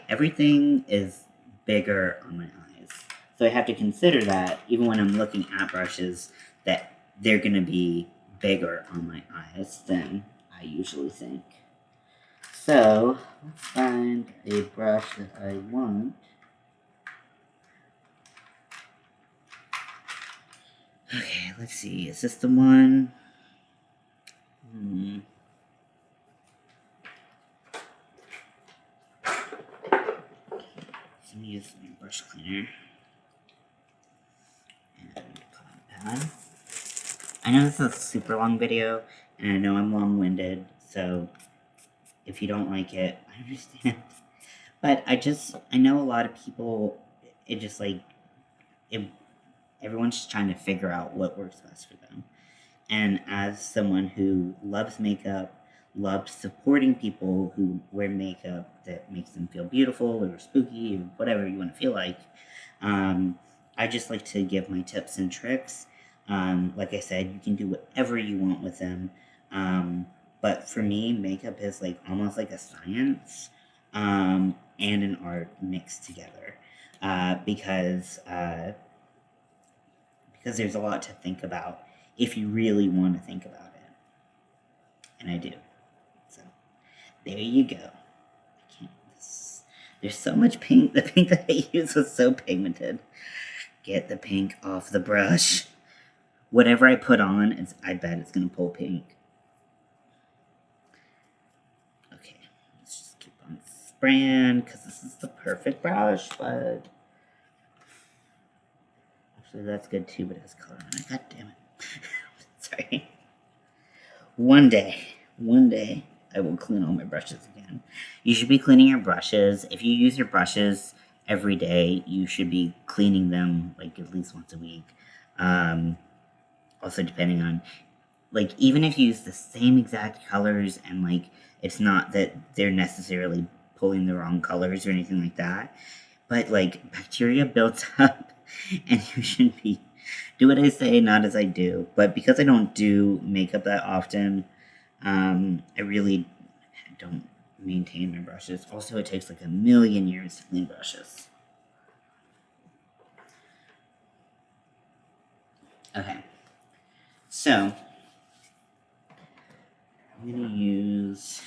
everything is bigger on my eyes. So I have to consider that even when I'm looking at brushes, that they're going to be bigger on my eyes than I usually think. So let's find a brush that I want. Okay, let's see. Is this the one? Let me use my brush cleaner and cotton pad. I know this is a super long video, and I know I'm long-winded, so if you don't like it, I understand. But I know a lot of people, everyone's just trying to figure out what works best for them. And as someone who loves makeup, loves supporting people who wear makeup that makes them feel beautiful or spooky or whatever you want to feel like, I just like to give my tips and tricks. Like I said, you can do whatever you want with them. But for me, makeup is like almost like a science and an art mixed together. Because there's a lot to think about if you really want to think about it. And I do. So, there you go. There's so much pink. The pink that I use was so pigmented. Get the pink off the brush. Whatever I put on, I bet it's going to pull pink. Okay, let's just keep on spraying, because this is the perfect brush, but... Actually, that's good too, but it has color on it. God damn it. Sorry. One day, I will clean all my brushes again. You should be cleaning your brushes. If you use your brushes every day, you should be cleaning them like at least once a week. Also, depending on, like, even if you use the same exact colors and, like, it's not that they're necessarily pulling the wrong colors or anything like that, But like bacteria builds up, and you should do what I say, not as I do. But because I don't do makeup that often, I really don't maintain my brushes. Also, it takes like a million years to clean brushes. Okay, so I'm gonna use.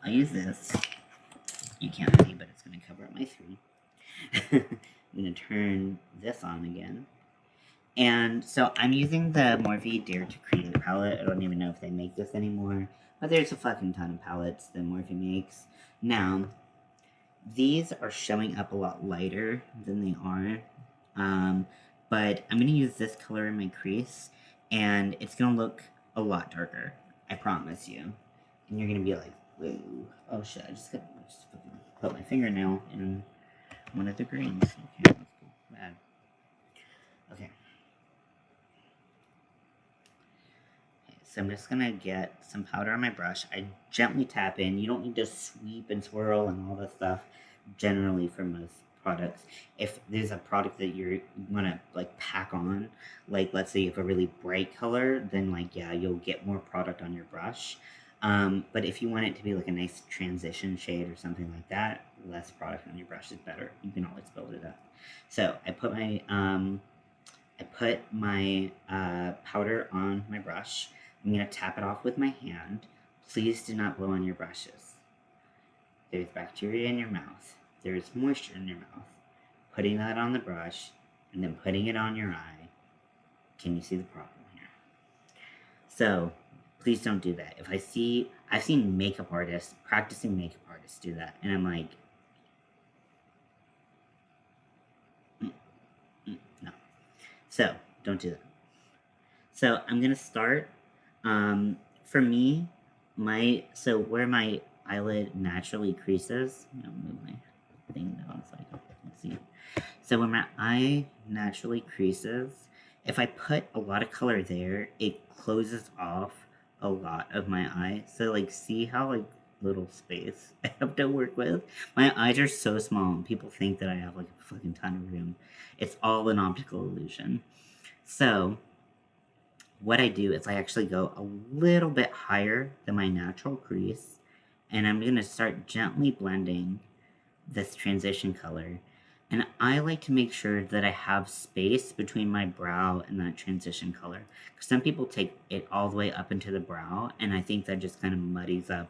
I'll use this. You can't see, but it's gonna cover up my screen. I'm gonna turn this on again. And so I'm using the Morphe Dare to Create palette. I don't even know if they make this anymore, but there's a fucking ton of palettes that Morphe makes. Now, these are showing up a lot lighter than they are, but I'm going to use this color in my crease, and it's going to look a lot darker. I promise you. And you're going to be like, whoa, oh shit, I just put my fingernail in one of the greens. Okay, that's cool. Bad. Okay. So I'm just gonna get some powder on my brush. I gently tap in. You don't need to sweep and swirl and all this stuff generally for most products. If there's a product that you wanna like pack on, like let's say you have a really bright color, then like yeah, you'll get more product on your brush. But if you want it to be like a nice transition shade or something like that, less product on your brush is better. You can always build it up. So I put my powder on my brush. I'm going to tap it off with my hand. Please do not blow on your brushes. There's bacteria in your mouth. There's moisture in your mouth. Putting that on the brush and then putting it on your eye. Can you see the problem here? So please don't do that. I've seen practicing makeup artists do that. And I'm like, no. So don't do that. So I'm going to start. For me, where my eyelid naturally creases, I'll move my thing down so I can see. So where my eye naturally creases, if I put a lot of color there, it closes off a lot of my eye. So like, see how like little space I have to work with? My eyes are so small, and people think that I have like a fucking ton of room. It's all an optical illusion. So what I do is I actually go a little bit higher than my natural crease, and I'm going to start gently blending this transition color. And I like to make sure that I have space between my brow and that transition color. Because some people take it all the way up into the brow, and I think that just kind of muddies up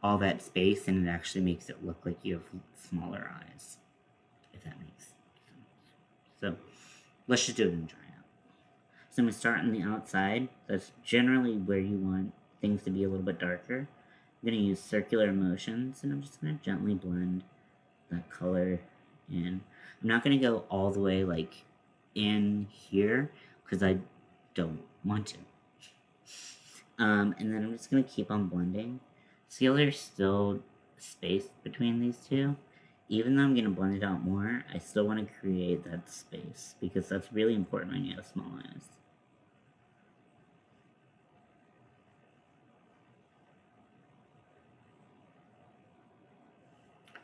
all that space, and it actually makes it look like you have smaller eyes, if that makes sense. So let's just do it in dry. So I'm going to start on the outside. That's generally where you want things to be a little bit darker. I'm going to use circular motions, and I'm just going to gently blend that color in. I'm not going to go all the way like in here because I don't want to. And then I'm just going to keep on blending. See how there's still space between these two? Even though I'm going to blend it out more, I still want to create that space because that's really important when you have small eyes.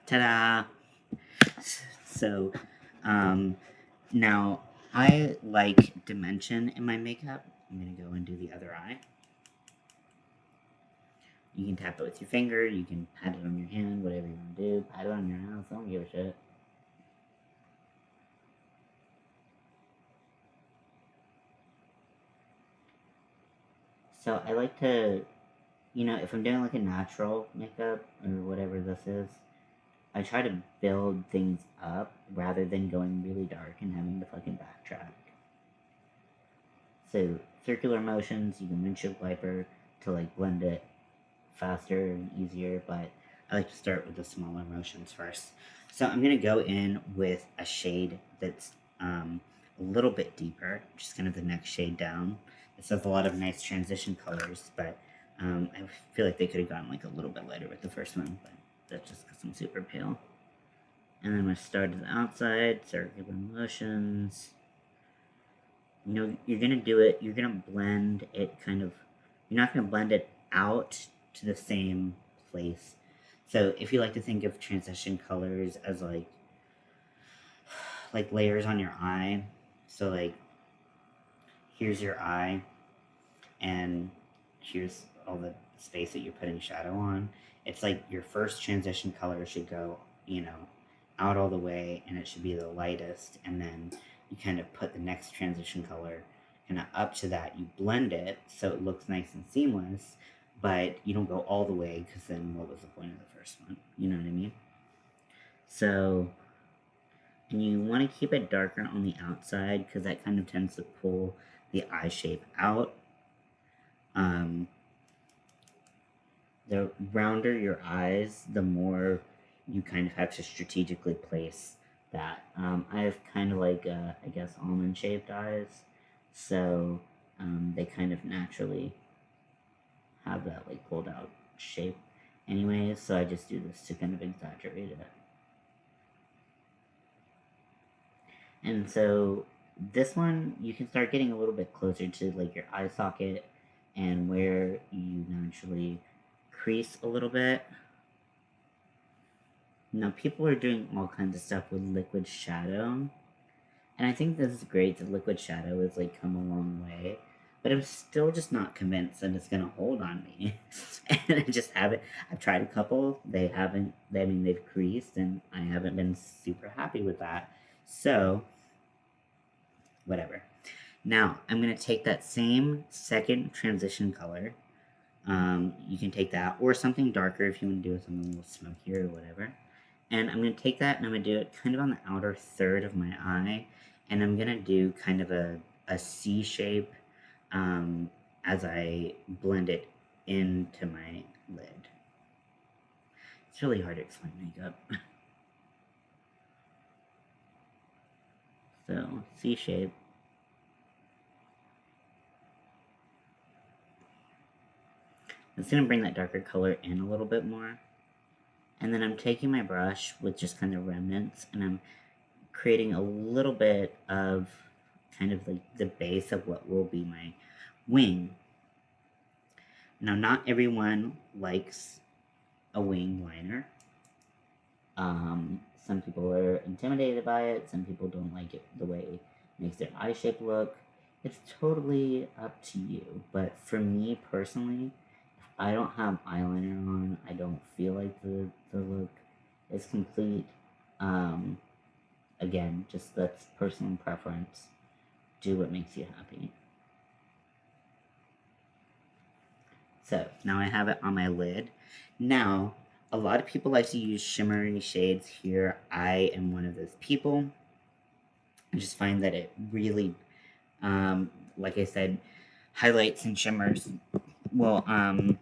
Ta-da! So, now I like dimension in my makeup. I'm gonna go and do the other eye. You can tap it with your finger, you can pat it on your hand, whatever you want to do. Pat it on your house, I don't give a shit. So I like to, if I'm doing like a natural makeup or whatever this is, I try to build things up rather than going really dark and having to fucking backtrack. So circular motions, you can windshield wiper to like blend it faster and easier, but I like to start with the smaller motions first. So I'm gonna go in with a shade that's a little bit deeper, just kind of the next shade down. This has a lot of nice transition colors, but I feel like they could have gone like a little bit lighter with the first one, but that's just because I'm super pale. And then I'm going to start at the outside, circular motions. You're going to do it, you're going to blend it kind of you're not going to blend it out to the same place. So if you like to think of transition colors as like layers on your eye, so like here's your eye, and here's all the space that you're putting shadow on. It's like your first transition color should go, out all the way, and it should be the lightest, and then you kind of put the next transition color kind of up to that. You blend it so it looks nice and seamless, but you don't go all the way, because then what was the point of the first one? You know what I mean? So, and you want to keep it darker on the outside, because that kind of tends to pull the eye shape out. The rounder your eyes, the more you kind of have to strategically place that. I have kind of like, I guess, almond-shaped eyes, so they kind of naturally have that like pulled out shape anyways, so I just do this to kind of exaggerate it. And so this one, you can start getting a little bit closer to like your eye socket and where you naturally crease a little bit. Now, people are doing all kinds of stuff with liquid shadow, and I think this is great that liquid shadow has like come a long way, but I'm still just not convinced that it's gonna hold on me. And I just haven't. I've tried a couple. They haven't. I mean, they've creased, and I haven't been super happy with that. So, whatever. Now, I'm gonna take that same second transition color. You can take that, or something darker if you want to do something a little smokier or whatever. And I'm going to take that and I'm going to do it kind of on the outer third of my eye. And I'm going to do kind of a C shape as I blend it into my lid. It's really hard to explain makeup. So, C shape. It's going to bring that darker color in a little bit more. And then I'm taking my brush with just kind of remnants, and I'm creating a little bit of kind of like the base of what will be my wing. Now, not everyone likes a wing liner. Some people are intimidated by it. Some people don't like it the way it makes their eye shape look. It's totally up to you. But for me personally, if I don't have eyeliner on, I don't feel like the look is complete. Again, just that's personal preference. Do what makes you happy. So, now I have it on my lid. Now, a lot of people like to use shimmery shades here. I am one of those people. I just find that it really, like I said, highlights and shimmers will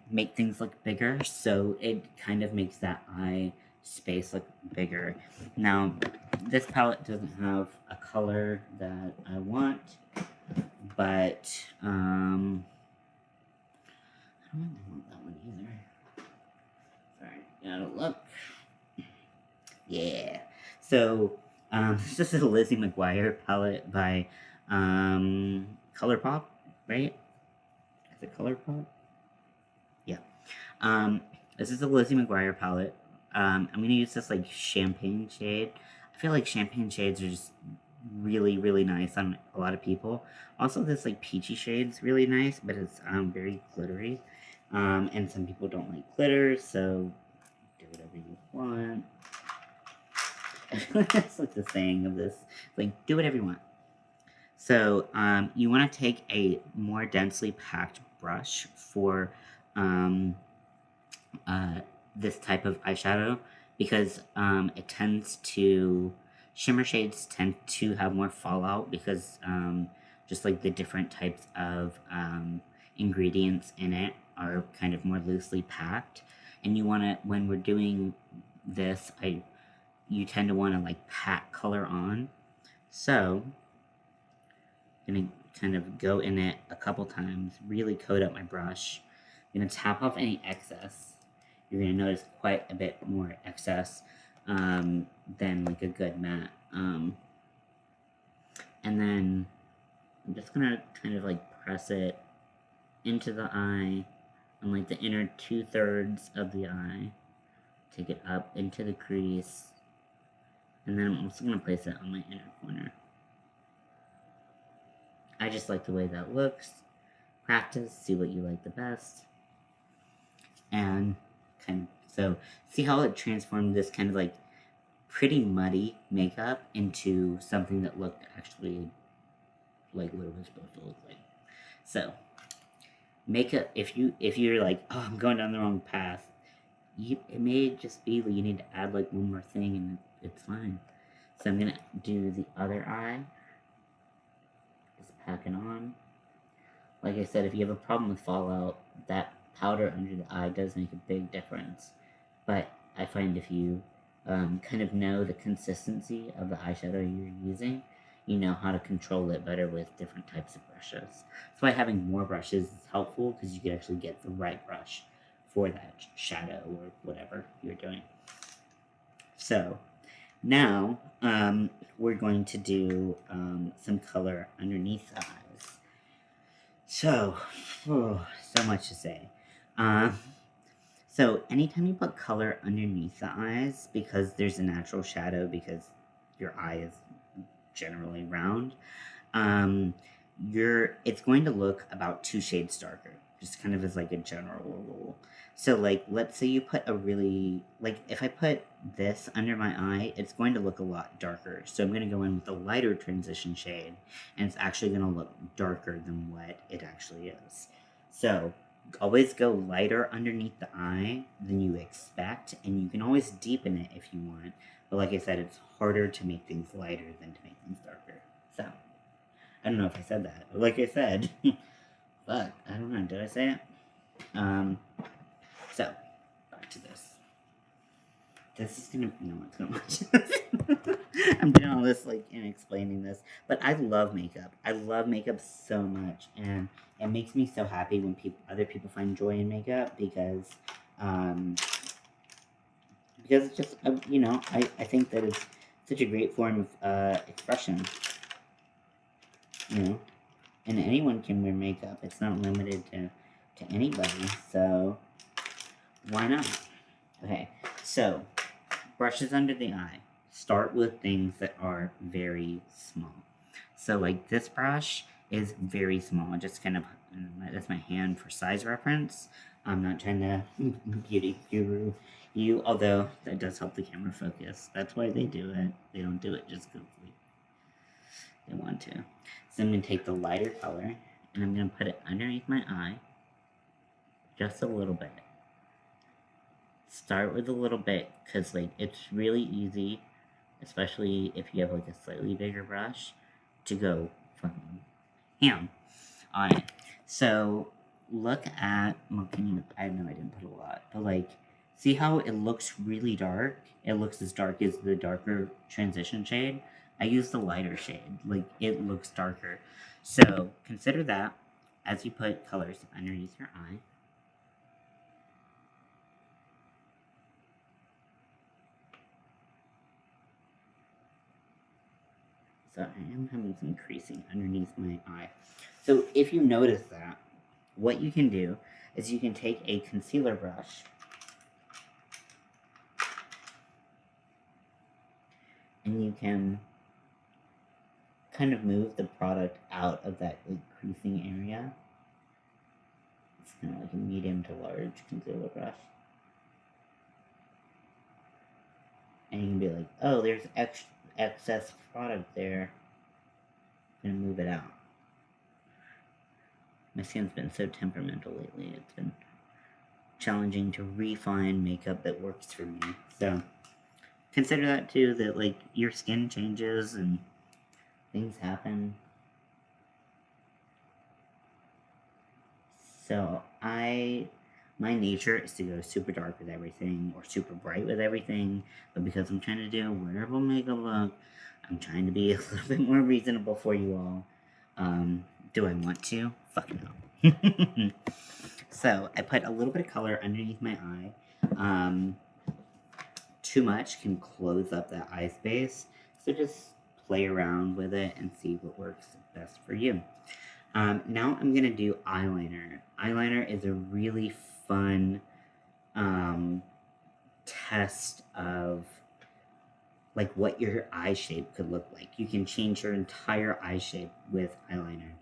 make things look bigger. So it kind of makes that eye space look bigger. Now, this palette doesn't have a color that I want, but I don't really want that one either. Sorry, gotta look. Yeah. So, this is a Lizzie McGuire palette by ColourPop, right? Is it ColourPop? Yeah. This is a Lizzie McGuire palette. I'm gonna use this like champagne shade. I feel like champagne shades are just really, really nice on a lot of people. Also, this like peachy shade's really nice, but it's very glittery. And some people don't like glitter, so do whatever you want. That's like the saying of this, like, do whatever you want. So, you want to take a more densely packed brush for this type of eyeshadow, because it tends to, shimmer shades tend to have more fallout, because just like the different types of ingredients in it are kind of more loosely packed. And you want to, when we're doing this, you tend to want to like pack color on. So I'm gonna kind of go in it a couple times, really coat up my brush. I'm gonna tap off any excess. You're gonna notice quite a bit more excess than like a good matte. And then I'm just gonna kind of like press it into the eye, on like the inner 2/3 of the eye. Take it up into the crease. And then I'm also going to place it on my inner corner. I just like the way that looks. Practice, see what you like the best. And so see how it transformed this kind of like pretty muddy makeup into something that looked actually like what it was supposed to look like. So makeup, if you're like, oh, I'm going down the wrong path, it may just be that you need to add like one more thing and it's fine. So I'm gonna do the other eye. Just pack it on. Like I said, if you have a problem with fallout, that powder under the eye does make a big difference. But I find if you kind of know the consistency of the eyeshadow you're using, you know how to control it better with different types of brushes. That's why having more brushes is helpful, because you can actually get the right brush for that shadow or whatever you're doing. So now we're going to do some color underneath the eyes. So, so much to say. So anytime you put color underneath the eyes, because there's a natural shadow, because your eye is generally round, it's going to look about 2 shades darker, just kind of as like a general rule. So like, let's say you put a really, like if I put this under my eye, it's going to look a lot darker. So I'm going to go in with a lighter transition shade, and it's actually going to look darker than what it actually is. So always go lighter underneath the eye than you expect, and you can always deepen it if you want. But like I said, it's harder to make things lighter than to make things darker. So, I don't know if I said that. But like I said, but I don't know, did I say it? So, back to this. This is gonna, no, it's gonna watch. I'm doing all this, like, and explaining this. But I love makeup. I love makeup so much. And it makes me so happy when other people find joy in makeup, because it's just, you know, I think that it's such a great form of expression, you know, and anyone can wear makeup. It's not limited to anybody, so why not? Okay, so brushes under the eye. Start with things that are very small. So like this brush is very small, just kind of, that's my hand for size reference. I'm not trying to beauty guru you, although that does help the camera focus. That's why they do it. They don't do it just because they want to. So I'm going to take the lighter color, and I'm going to put it underneath my eye, just a little bit. Start with a little bit, because like it's really easy, especially if you have like a slightly bigger brush, to go fucking ham on it. So look at, well, I know I didn't put a lot, but like, see how it looks really dark? It looks as dark as the darker transition shade. I used the lighter shade, like it looks darker. So consider that as you put colors underneath your eye. So I am having some creasing underneath my eye. So if you notice that, what you can do is you can take a concealer brush and you can kind of move the product out of that like creasing area. It's kind of like a medium to large concealer brush. And you can be like, oh, there's excess product there. I'm gonna move it out. My skin's been so temperamental lately. It's been challenging to refine makeup that works for me. So consider that too, that like your skin changes and things happen. So my nature is to go super dark with everything or super bright with everything, but because I'm trying to do a wearable makeup look, I'm trying to be a little bit more reasonable for you all. Do I want to? Fuck no. So I put a little bit of color underneath my eye. Too much can close up that eye space, so just play around with it and see what works best for you. Now I'm gonna do eyeliner. Eyeliner is a really fun um, test of like what your eye shape could look like. You can change your entire eye shape with eyeliner,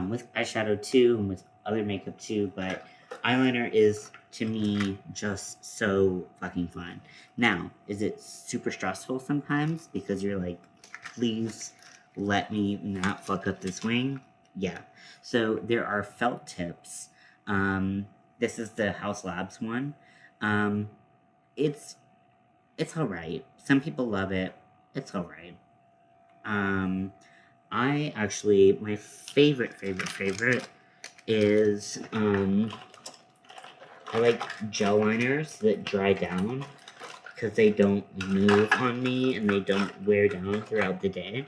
with eyeshadow too, and with other makeup too. But eyeliner is to me just so fucking fun. Now, is it super stressful sometimes because you're like, please let me not fuck up this wing? Yeah. So there are felt tips. This is the House Labs one. Um, it's it's all right. Some people love it. It's all right. Um, I actually my favorite is I like gel liners that dry down because they don't move on me and they don't wear down throughout the day.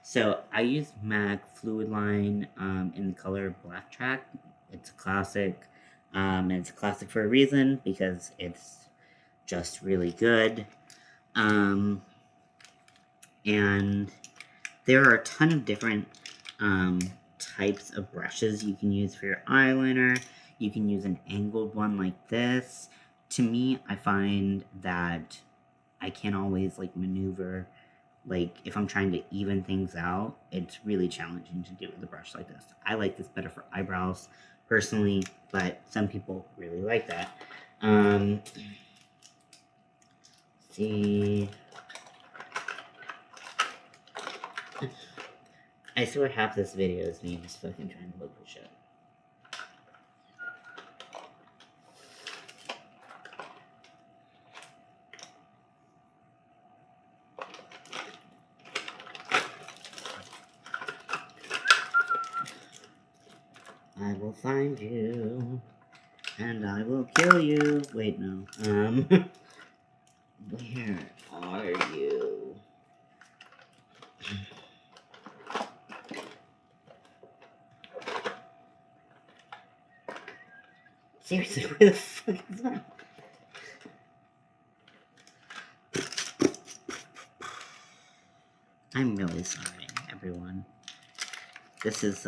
So I use MAC Fluid Line in the color Black Track. It's a classic. And it's a classic for a reason because it's just really good. Um, and there are a ton of different um, types of brushes you can use for your eyeliner. You can use an angled one like this. To me, I find that I can't always like maneuver. Like if I'm trying to even things out, it's really challenging to do with a brush like this. I like this better for eyebrows personally, but some people really like that. See, I swear half this video is me just fucking trying to look for shit. I will find you, and I will kill you. Wait, no. Where are you? Seriously, where the fuck is that? I'm really sorry, everyone. This is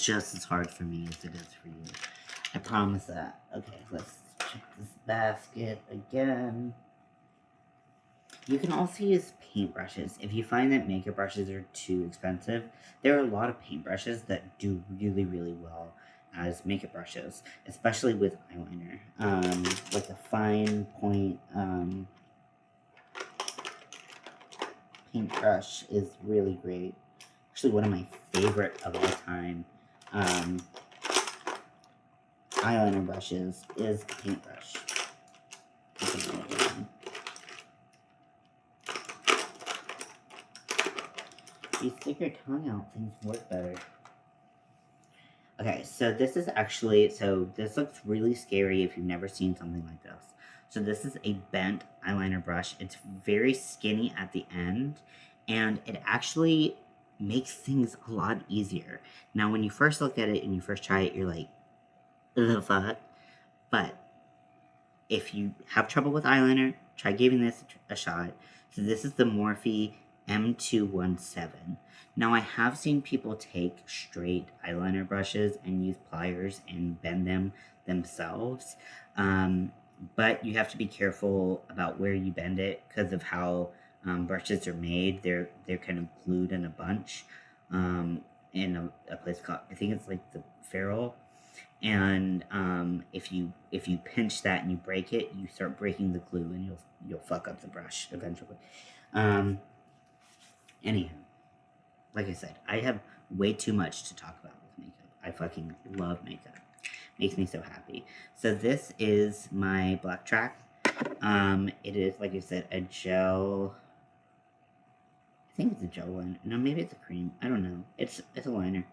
just as hard for me as it is for you. I promise that. Okay, let's check this basket again. You can also use paintbrushes. If you find that makeup brushes are too expensive, there are a lot of paintbrushes that do really, really well as makeup brushes, especially with eyeliner. Like a fine point paintbrush is really great. Actually, one of my favorite of all time eyeliner brushes is a paintbrush. If you stick your tongue out, things work better. Okay, so this is actually, so this looks really scary if you've never seen something like this. So this is a bent eyeliner brush. It's very skinny at the end, and it actually makes things a lot easier. Now, when you first look at it and you first try it, you're like, the fuck? But if you have trouble with eyeliner, try giving this a shot. So this is the Morphe M217. Now I have seen people take straight eyeliner brushes and use pliers and bend them themselves. But you have to be careful about where you bend it because of how brushes are made. They're kind of glued in a bunch in a place called, I think it's like the ferrule. And if you pinch that and you break it, you start breaking the glue, and you'll fuck up the brush eventually. Anyhow, like I said, I have way too much to talk about with makeup. I fucking love makeup. Makes me so happy. So this is my black track. It is, like I said, a gel. I think it's a gel liner. No, maybe it's a cream. I don't know. It's a liner.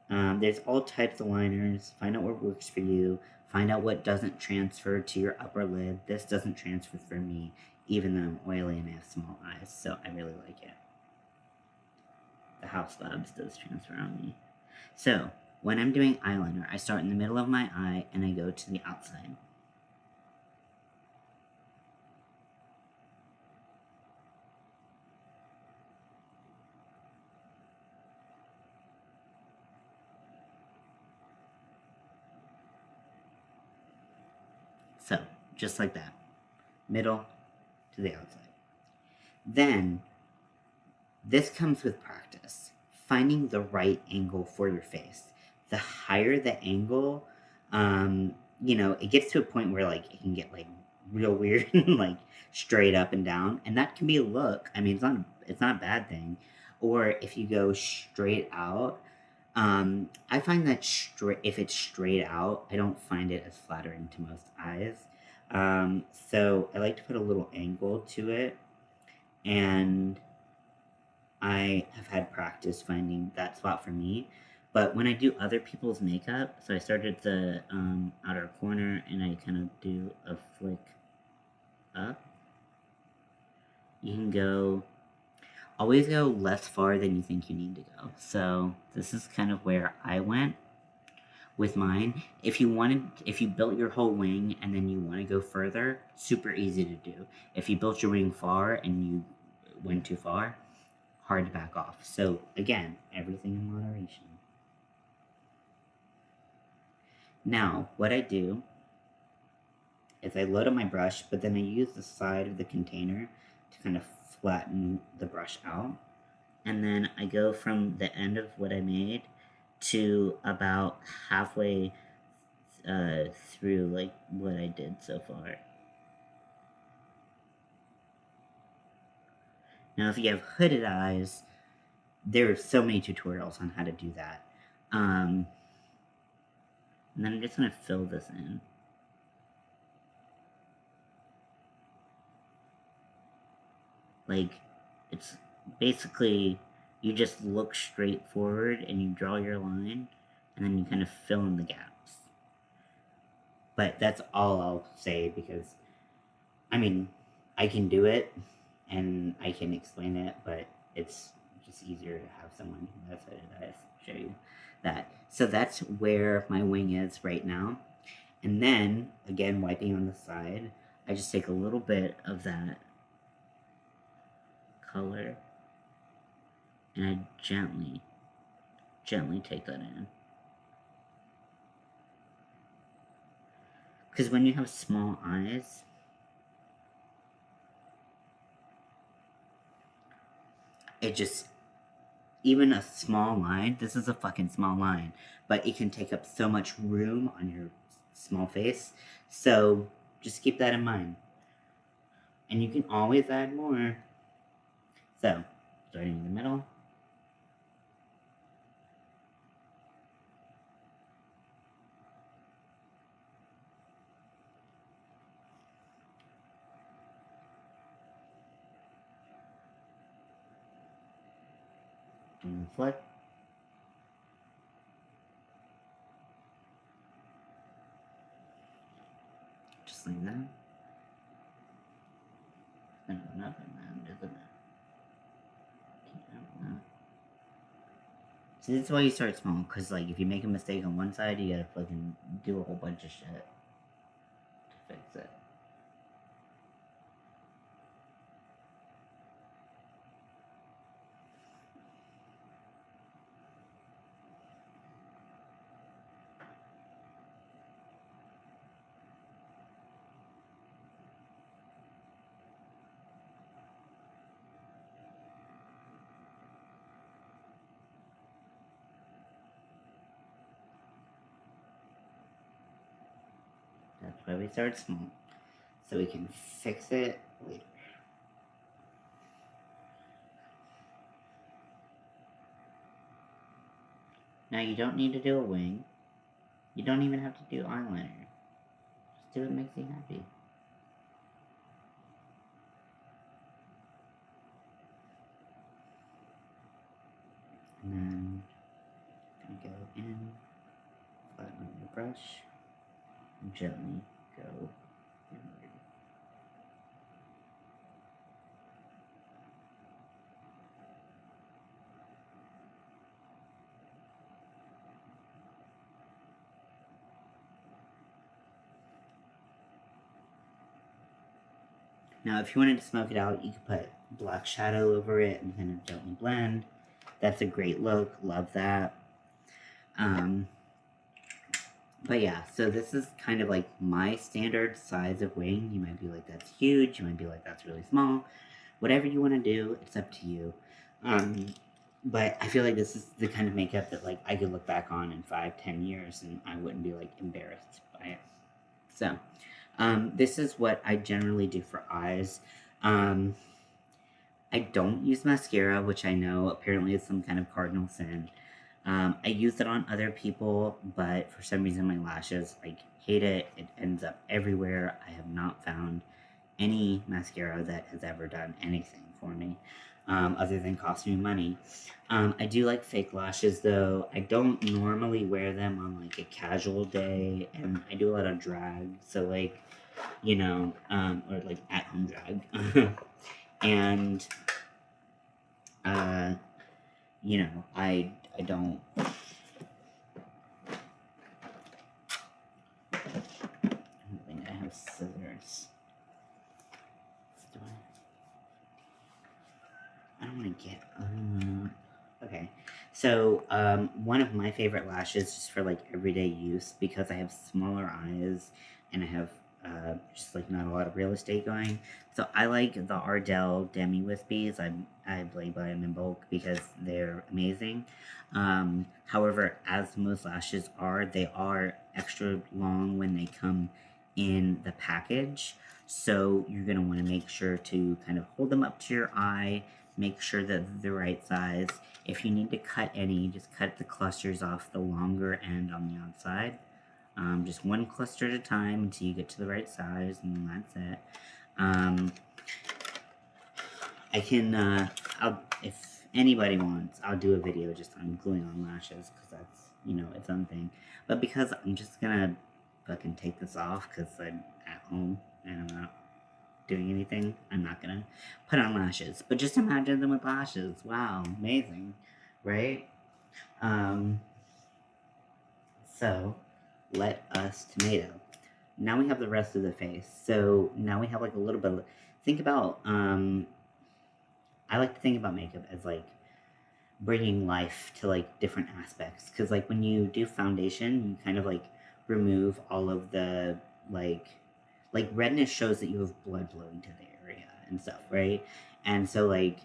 There's all types of liners. Find out what works for you. Find out what doesn't transfer to your upper lid. This doesn't transfer for me, even though I'm oily and I have small eyes, so I really like it. The House Labs does transfer on me. So, when I'm doing eyeliner, I start in the middle of my eye and I go to the outside. So, just like that. Middle to the outside. Then, this comes with practice. Finding the right angle for your face. The higher the angle, it gets to a point where, like, it can get, like, real weird and, like, straight up and down. And that can be a look. I mean, it's not a bad thing. Or if you go straight out, I find that if it's straight out, I don't find it as flattering to most eyes. So I like to put a little angle to it, and I have had practice finding that spot for me. But when I do other people's makeup, so I started the outer corner, and I kind of do a flick up. You can always go less far than you think you need to go. So this is kind of where I went with mine. If you built your whole wing and then you want to go further, super easy to do. If you built your wing far and you went too far, hard to back off. So again, everything in moderation. Now, what I do is I load up my brush, but then I use the side of the container to kind of flatten the brush out. And then I go from the end of what I made to about halfway through, like, what I did so far. Now, if you have hooded eyes, there are so many tutorials on how to do that. And then I'm just going to fill this in. Like, it's basically, you just look straight forward and you draw your line, and then you kind of fill in the gaps. But that's all I'll say, because, I mean, I can do it, and I can explain it, but it's just easier to have someone who has hooded eyes show you that. So that's where my wing is right now. And then, again, wiping on the side, I just take a little bit of that color, and I gently take that in. Because when you have small eyes, it just, even a small line, this is a fucking small line, but it can take up so much room on your small face. So just keep that in mind. And you can always add more. So, starting in the middle. Doing the flick. Just like that. There's nothing then, isn't it? See, this is why you start small, because, like, if you make a mistake on one side, you gotta fucking do a whole bunch of shit to fix it. That's why we start small, so we can fix it later. Now, you don't need to do a wing. You don't even have to do eyeliner. Just do what makes you happy. And then I'm gonna go in, flatten the brush, and gently go inward. Now, if you wanted to smoke it out, you could put black shadow over it and kind of gently blend. That's a great look. Love that. But yeah, so this is kind of like my standard size of wing. You might be like, that's huge. You might be like, that's really small. Whatever you want to do, it's up to you. Um, but I feel like this is the kind of makeup that like I could look back on in 5, 10 years and I wouldn't be like embarrassed by it. So, this is what I generally do for eyes. Um, I don't use mascara, which I know apparently is some kind of cardinal sin. I use it on other people, but for some reason my lashes like hate it. It ends up everywhere. I have not found any mascara that has ever done anything for me, other than cost me money. I do like fake lashes though. I don't normally wear them on like a casual day, and I do a lot of drag, so like or like at home drag, and uh, I don't. I don't think I have scissors. Do I don't want to get. Okay. So, one of my favorite lashes, just for like everyday use, because I have smaller eyes and I have just like not a lot of real estate going. So I like the Ardell Demi Wispies. I buy them in bulk because they're amazing. However, as most lashes are, they are extra long when they come in the package. So you're gonna want to make sure to kind of hold them up to your eye, make sure that they're the right size. If you need to cut any, just cut the clusters off the longer end on the outside. Just one cluster at a time until you get to the right size, and then that's it. I can, if anybody wants, I'll do a video just on gluing on lashes, because that's, its own thing. But because I'm just gonna fucking take this off, because I'm at home, and I'm not doing anything, I'm not gonna put on lashes. But just imagine them with lashes. Wow, amazing, right? Um, so let us tomato. Now we have the rest of the face. So now we have like a little bit of, think about, I like to think about makeup as like bringing life to like different aspects. Cause like when you do foundation, you kind of like remove all of the like redness shows that you have blood flowing to the area and stuff, right? And so like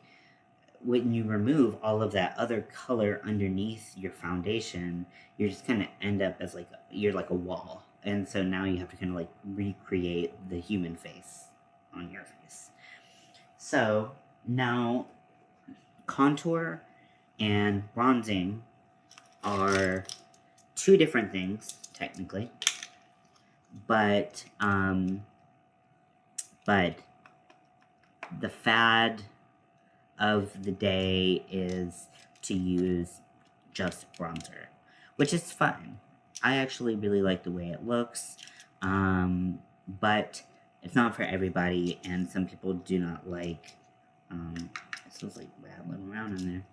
when you remove all of that other color underneath your foundation, you're just kind of end up as like you're like a wall. And so now you have to kind of like recreate the human face on your face. So now contour and bronzing are two different things technically, but but the fad of the day is to use just bronzer, which is fine. I actually really like the way it looks, but it's not for everybody, and some people do not like. This was like rattling around in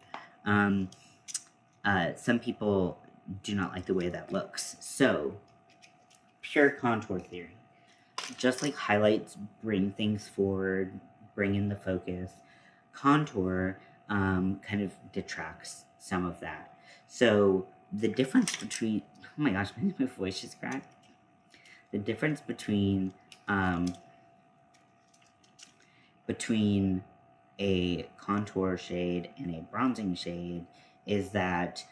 there. Some people do not like the way that looks. So, pure contour theory. Just like highlights bring things forward, bring in the focus, contour kind of detracts some of that. So the difference between, oh my gosh, my voice just cracked. The difference between a contour shade and a bronzing shade is that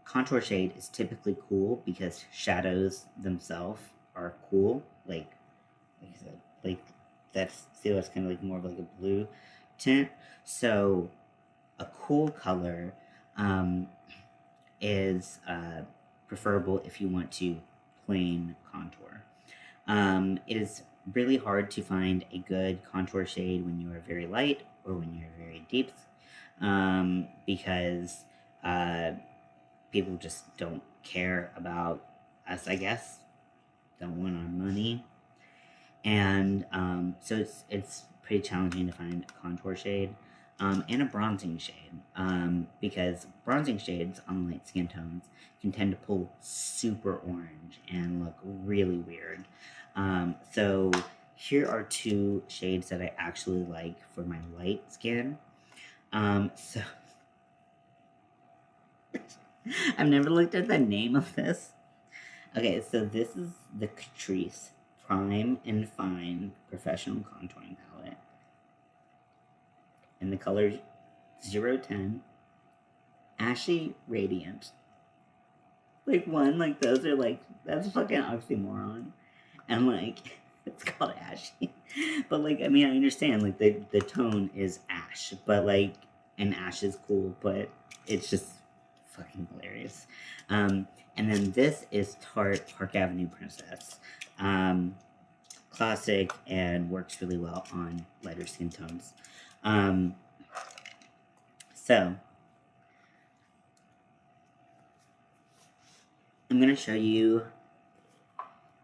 contour shade is typically cool because shadows themselves are cool. Like I said, like that's still it's kind of like more of like a blue tint. So a cool color is preferable if you want to plain contour. It is really hard to find a good contour shade when you are very light or when you're very deep, because people just don't care about us, I guess. Don't want our money, and so it's pretty challenging to find a contour shade. And a bronzing shade, because bronzing shades on light skin tones can tend to pull super orange and look really weird. So here are two shades that I actually like for my light skin. So I've never looked at the name of this, Okay, so this is the Catrice Prime and Fine Professional Contouring Palette. And the colors 010, Ashy Radiant. Like, one, like, those are like, that's a fucking oxymoron. And like, it's called Ashy. But like, I mean, I understand, like, the tone is ash, but like, and ash is cool, but it's just fucking hilarious. And then this is Tarte Park Avenue Princess. Classic and works really well on lighter skin tones. So, I'm gonna show you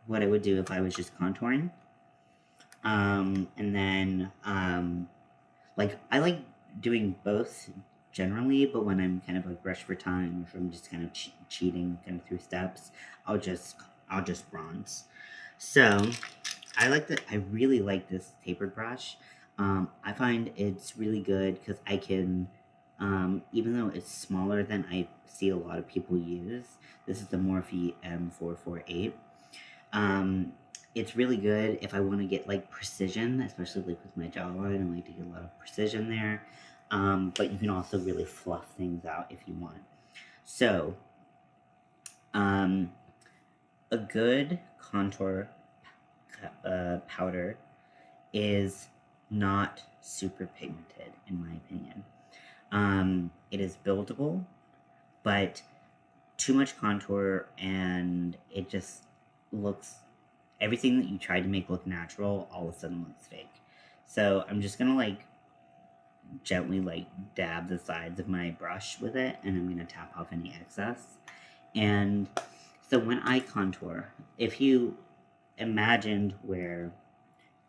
what I would do if I was just contouring. And then, like, I like doing both generally, but when I'm kind of like rushed for time, if I'm just kind of cheating kind of through steps, I'll just bronze. So I really like this tapered brush. I find it's really good because I can, even though it's smaller than I see a lot of people use, this is the Morphe M448. It's really good if I want to get like precision, especially like with my jawline. I like to get a lot of precision there. But you can also really fluff things out if you want. So, a good contour powder is not super pigmented, in my opinion. It is buildable, but too much contour and it just looks, everything that you try to make look natural all of a sudden looks fake. So I'm just gonna like gently like dab the sides of my brush with it, and I'm gonna tap off any excess. And so when I contour, if you imagined where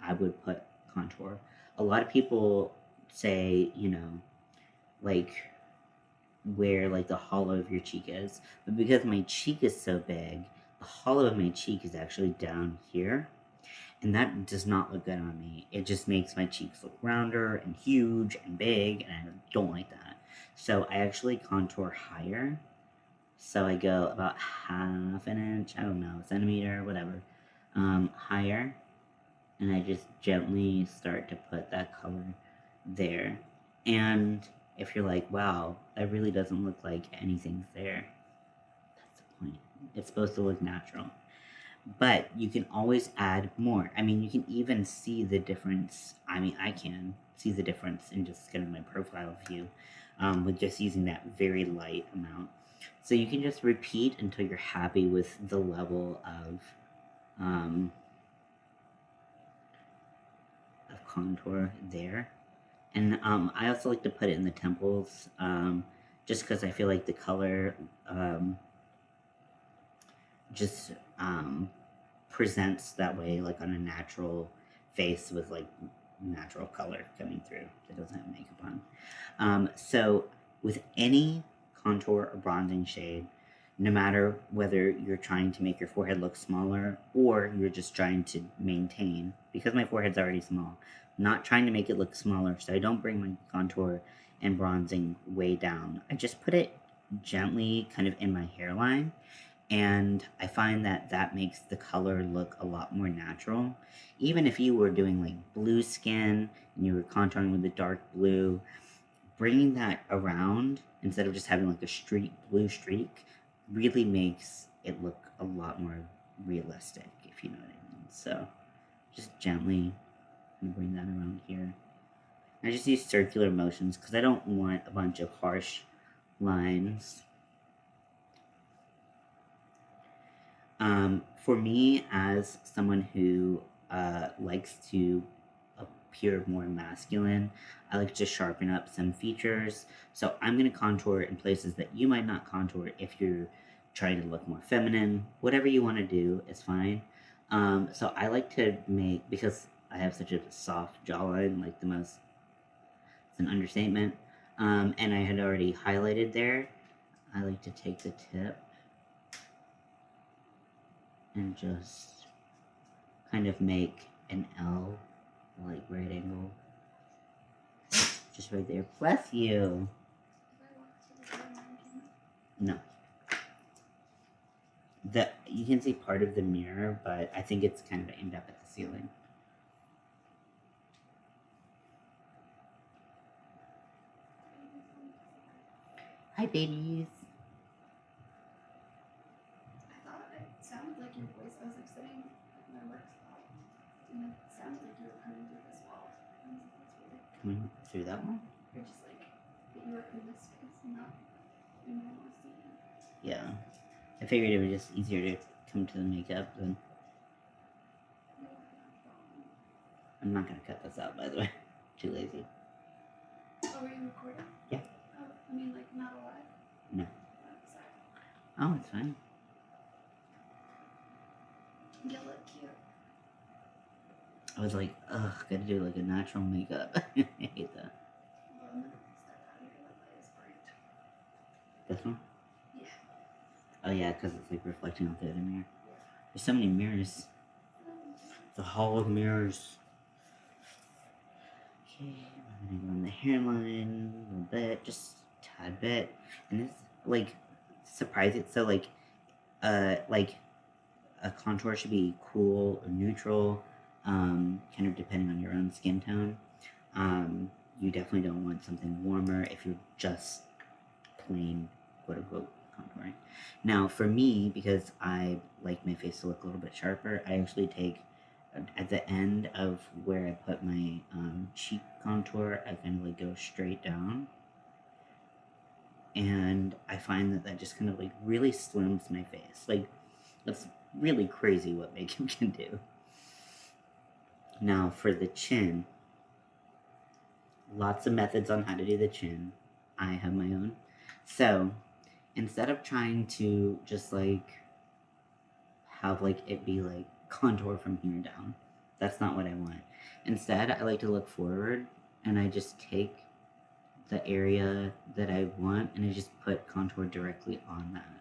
I would put contour, a lot of people say, you know, like where like the hollow of your cheek is, but because my cheek is so big, the hollow of my cheek is actually down here, and that does not look good on me. It just makes my cheeks look rounder and huge and big, and I don't like that. So I actually contour higher. So I go about half an inch, I don't know, centimeter, whatever, higher, and I just gently start to put that color there. And if you're like, wow, that really doesn't look like anything's there, that's the point. It's supposed to look natural. But you can always add more. I mean, you can even see the difference. I mean, I can see the difference in just kind of my profile view with just using that very light amount. So you can just repeat until you're happy with the level of contour there. And I also like to put it in the temples, just because I feel like the color just presents that way, like on a natural face with like natural color coming through. It doesn't have makeup on. So with any contour or bronzing shade, no matter whether you're trying to make your forehead look smaller or you're just trying to maintain, because my forehead's already small, not trying to make it look smaller, so I don't bring my contour and bronzing way down. I just put it gently kind of in my hairline, and I find that that makes the color look a lot more natural. Even if you were doing like blue skin and you were contouring with a dark blue, bringing that around instead of just having like a blue streak really makes it look a lot more realistic, if you know what I mean. So just gently bring that around here. I just use circular motions because I don't want a bunch of harsh lines. For me, as someone who likes to appear more masculine, I like to sharpen up some features. So I'm going to contour in places that you might not contour if you're trying to look more feminine. Whatever you want to do is fine. So I like to make, because I have such a soft jawline, like it's an understatement, and I had already highlighted there, I like to take the tip and just kind of make an L, like right angle, just right there. Bless you. No. you can see part of the mirror, but I think it's kind of aimed up at the ceiling. Hi, babies. I thought it sounded like your voice. I was like sitting at my work spot, and it sounded like you were coming through this wall. I was like, that's weird. Coming through that one? Or just like that you were in this space and not in normal scene. Yeah. I figured it was just easier to come to the makeup than. I'm not gonna cut this out, by the way. Too lazy. Oh, were you recording? Yeah. Oh, I mean, like, not alive? No. Oh, sorry. Oh, it's fine. You look cute. I was like, ugh, gotta do like a natural makeup. I hate that. Well, I'm gonna step out of here. The light is bright. This one? Yeah. Oh, yeah, because it's like reflecting off the other mirror. There's so many mirrors. The hall of mirrors. Okay, I'm gonna go on the hairline a little bit, just a tad bit. And this, like, surprising. So, like a contour should be cool or neutral, kind of depending on your own skin tone. You definitely don't want something warmer if you're just plain, quote unquote, contouring. Now, for me, because I like my face to look a little bit sharper, I actually take at the end of where I put my cheek contour, I kind of like go straight down. And I find that that just kind of like really slims my face. Like, that's really crazy what makeup can do. Now, for the chin, lots of methods on how to do the chin. I have my own. So, instead of trying to just like have like it be like contour from here down, that's not what I want. Instead, I like to look forward and I just take the area that I want and I just put contour directly on that.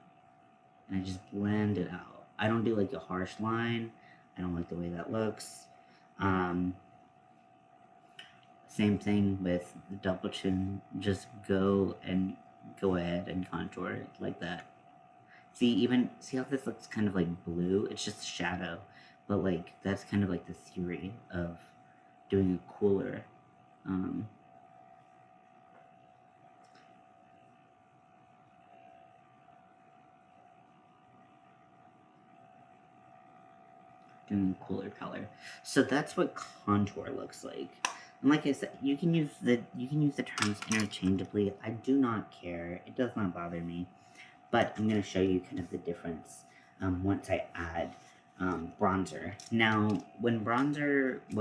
And I just blend it out. I don't do like a harsh line. I don't like the way that looks. Same thing with the double chin. Just go ahead and contour it like that. See how this looks kind of like blue? It's just shadow. But like that's kind of like the theory of doing a cooler cooler color. So that's what contour looks like. And like I said, you can use the terms interchangeably. I do not care. It does not bother me. But I'm going to show you kind of the difference once I add bronzer. Now, when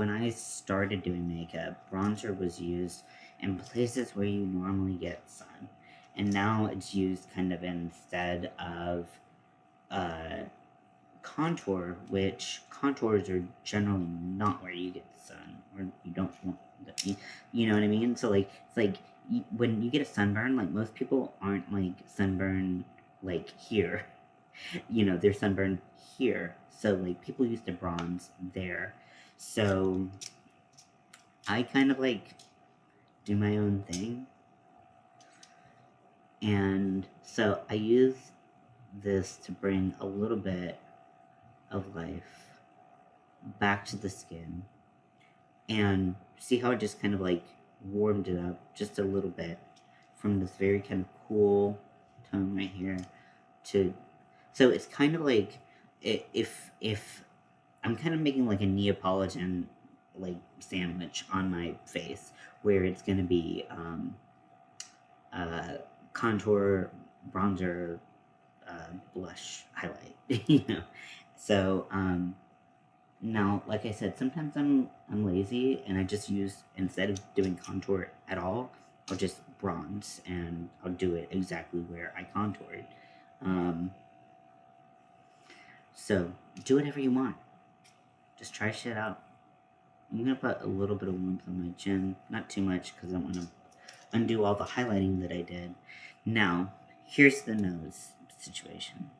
I started doing makeup, bronzer was used in places where you normally get sun. And now it's used kind of instead of contour, which contours are generally not where you get the sun, or you don't want the, you know what I mean? So like, it's like when you get a sunburn, like most people aren't like sunburn like here, they're sunburned here. So like people used to bronze there. So I kind of like do my own thing. And so I use this to bring a little bit of life back to the skin. And see how it just kind of like warmed it up just a little bit from this very kind of cool tone right here to, so it's kind of like if I'm kind of making like a Neapolitan like sandwich on my face where it's gonna be contour, bronzer, blush, highlight, So now, like I said, sometimes I'm lazy and I just use, instead of doing contour at all, I'll just bronze and I'll do it exactly where I contoured. So do whatever you want. Just try shit out. I'm gonna put a little bit of warmth on my chin, not too much because I don't want to undo all the highlighting that I did. Now, here's the nose situation.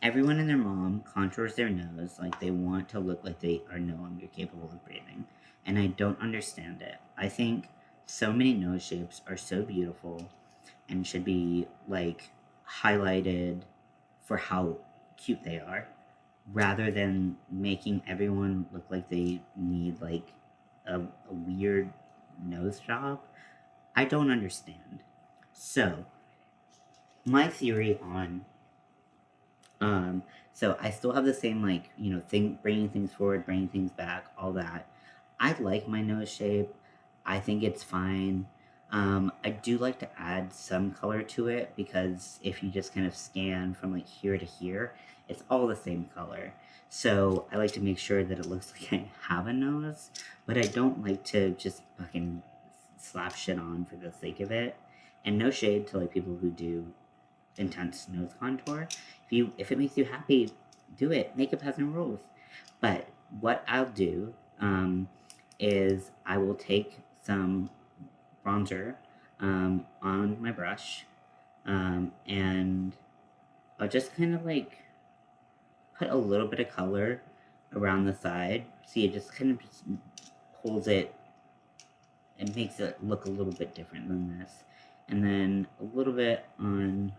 Everyone and their mom contours their nose like they want to look like they are no longer capable of breathing. And I don't understand it. I think so many nose shapes are so beautiful and should be like highlighted for how cute they are, rather than making everyone look like they need like a weird nose job. I don't understand. So, my theory on um so I still have the same like, thing, bringing things forward, bringing things back, all that. I like my nose shape. I think it's fine. I do like to add some color to it because if you just kind of scan from like here to here, it's all the same color. So I like to make sure that it looks like I have a nose, but I don't like to just fucking slap shit on for the sake of it. And no shade to like people who do intense nose contour. If it makes you happy, do it. Makeup has no rules. But what I'll do is I will take some bronzer on my brush, and I'll just kind of like put a little bit of color around the side. See, it just kind of just pulls it and makes it look a little bit different than this. And then a little bit on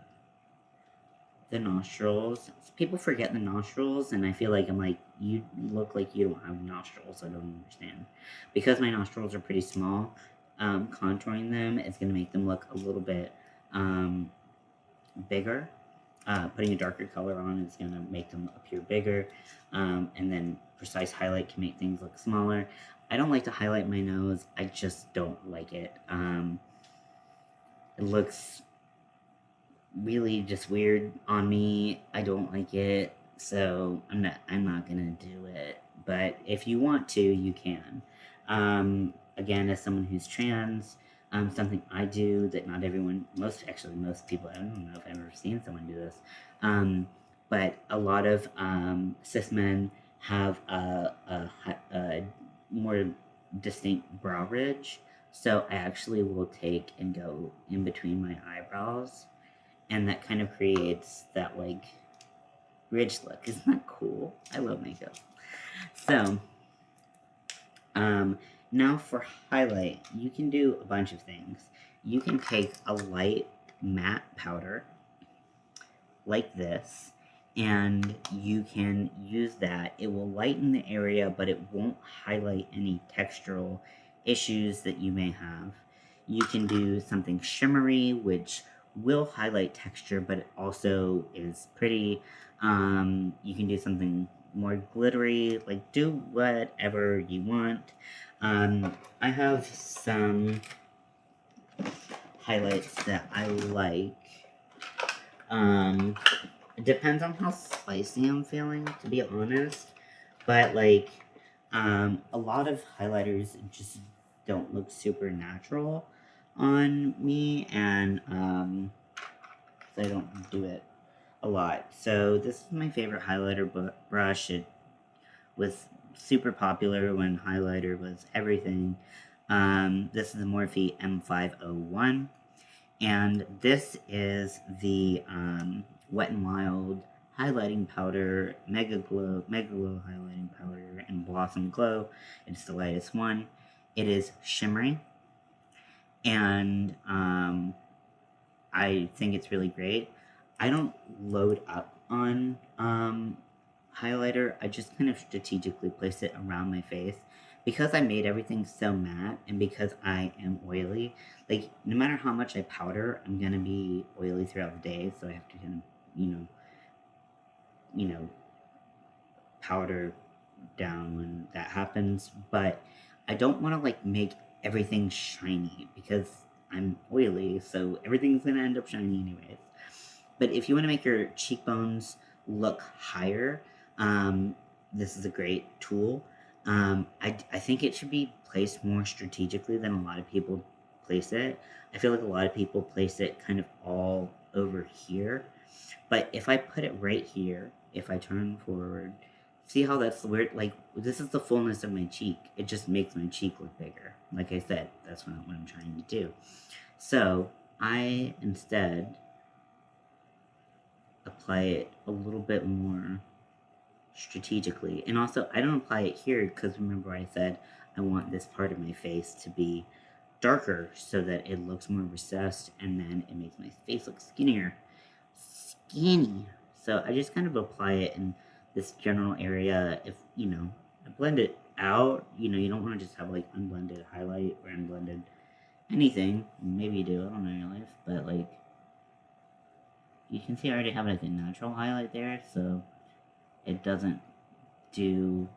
the nostrils. People forget the nostrils, and I feel like I'm like, you look like you don't have nostrils. I don't understand. Because my nostrils are pretty small, contouring them is going to make them look a little bit bigger. Putting a darker color on is going to make them appear bigger. And then precise highlight can make things look smaller. I don't like to highlight my nose. I just don't like it. It looks really just weird on me. I don't like it, so I'm not gonna do it. But if you want to, you can. Again, as someone who's trans, something I do that not everyone, most people, I don't know if I've ever seen someone do this, but a lot of cis men have a more distinct brow ridge. So I actually will take and go in between my eyebrows, and that kind of creates that like ridge look. Isn't that cool? I love makeup. So, now for highlight, you can do a bunch of things. You can take a light matte powder like this, and you can use that. It will lighten the area, but it won't highlight any textural issues that you may have. You can do something shimmery, which will highlight texture, but it also is pretty. You can do something more glittery, like do whatever you want. I have some highlights that I like. It depends on how spicy I'm feeling, to be honest. But like, a lot of highlighters just don't look super natural on me, and so I don't do it a lot. So this is my favorite highlighter brush. It was super popular when highlighter was everything. This is the Morphe M501. And this is the Wet n Wild highlighting powder, Mega Glow highlighting powder, and Blossom Glow. It's the lightest one. It is shimmery, and I think it's really great. I don't load up on highlighter. I just kind of strategically place it around my face. Because I made everything so matte, and because I am oily, like, no matter how much I powder, I'm gonna be oily throughout the day, so I have to kind of, you know, powder down when that happens. But I don't want to like make everything shiny because I'm oily, so everything's gonna end up shiny anyways. But if you want to make your cheekbones look higher, this is a great tool. I think it should be placed more strategically than a lot of people place it. I feel like a lot of people place it kind of all over here. But if I put it right here, if I turn forward, see how that's weird? Like, this is the fullness of my cheek. It just makes my cheek look bigger. Like I said, that's what I'm trying to do. So, I instead apply it a little bit more strategically. And also, I don't apply it here because remember I said I want this part of my face to be darker so that it looks more recessed, and then it makes my face look skinnier. Skinny. So I just kind of apply it in this general area. If, I blend it out, you don't want to just have like unblended highlight or unblended anything. Maybe you do, I don't know in your life, but like, you can see I already have like a natural highlight there, so it doesn't do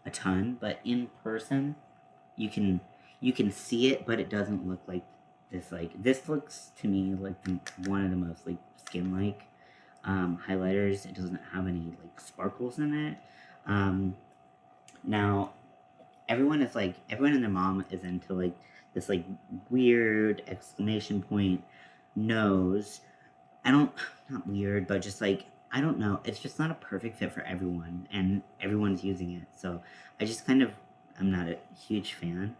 a ton, but in person, you can see it, but it doesn't look like this. Like, this looks to me like one of the most like skin like highlighters. It doesn't have any like sparkles in it. Now everyone and their mom is into like this like weird exclamation point nose. Not weird, but just like, I don't know. It's just not a perfect fit for everyone, and everyone's using it. So I just kind of, I'm not a huge fan.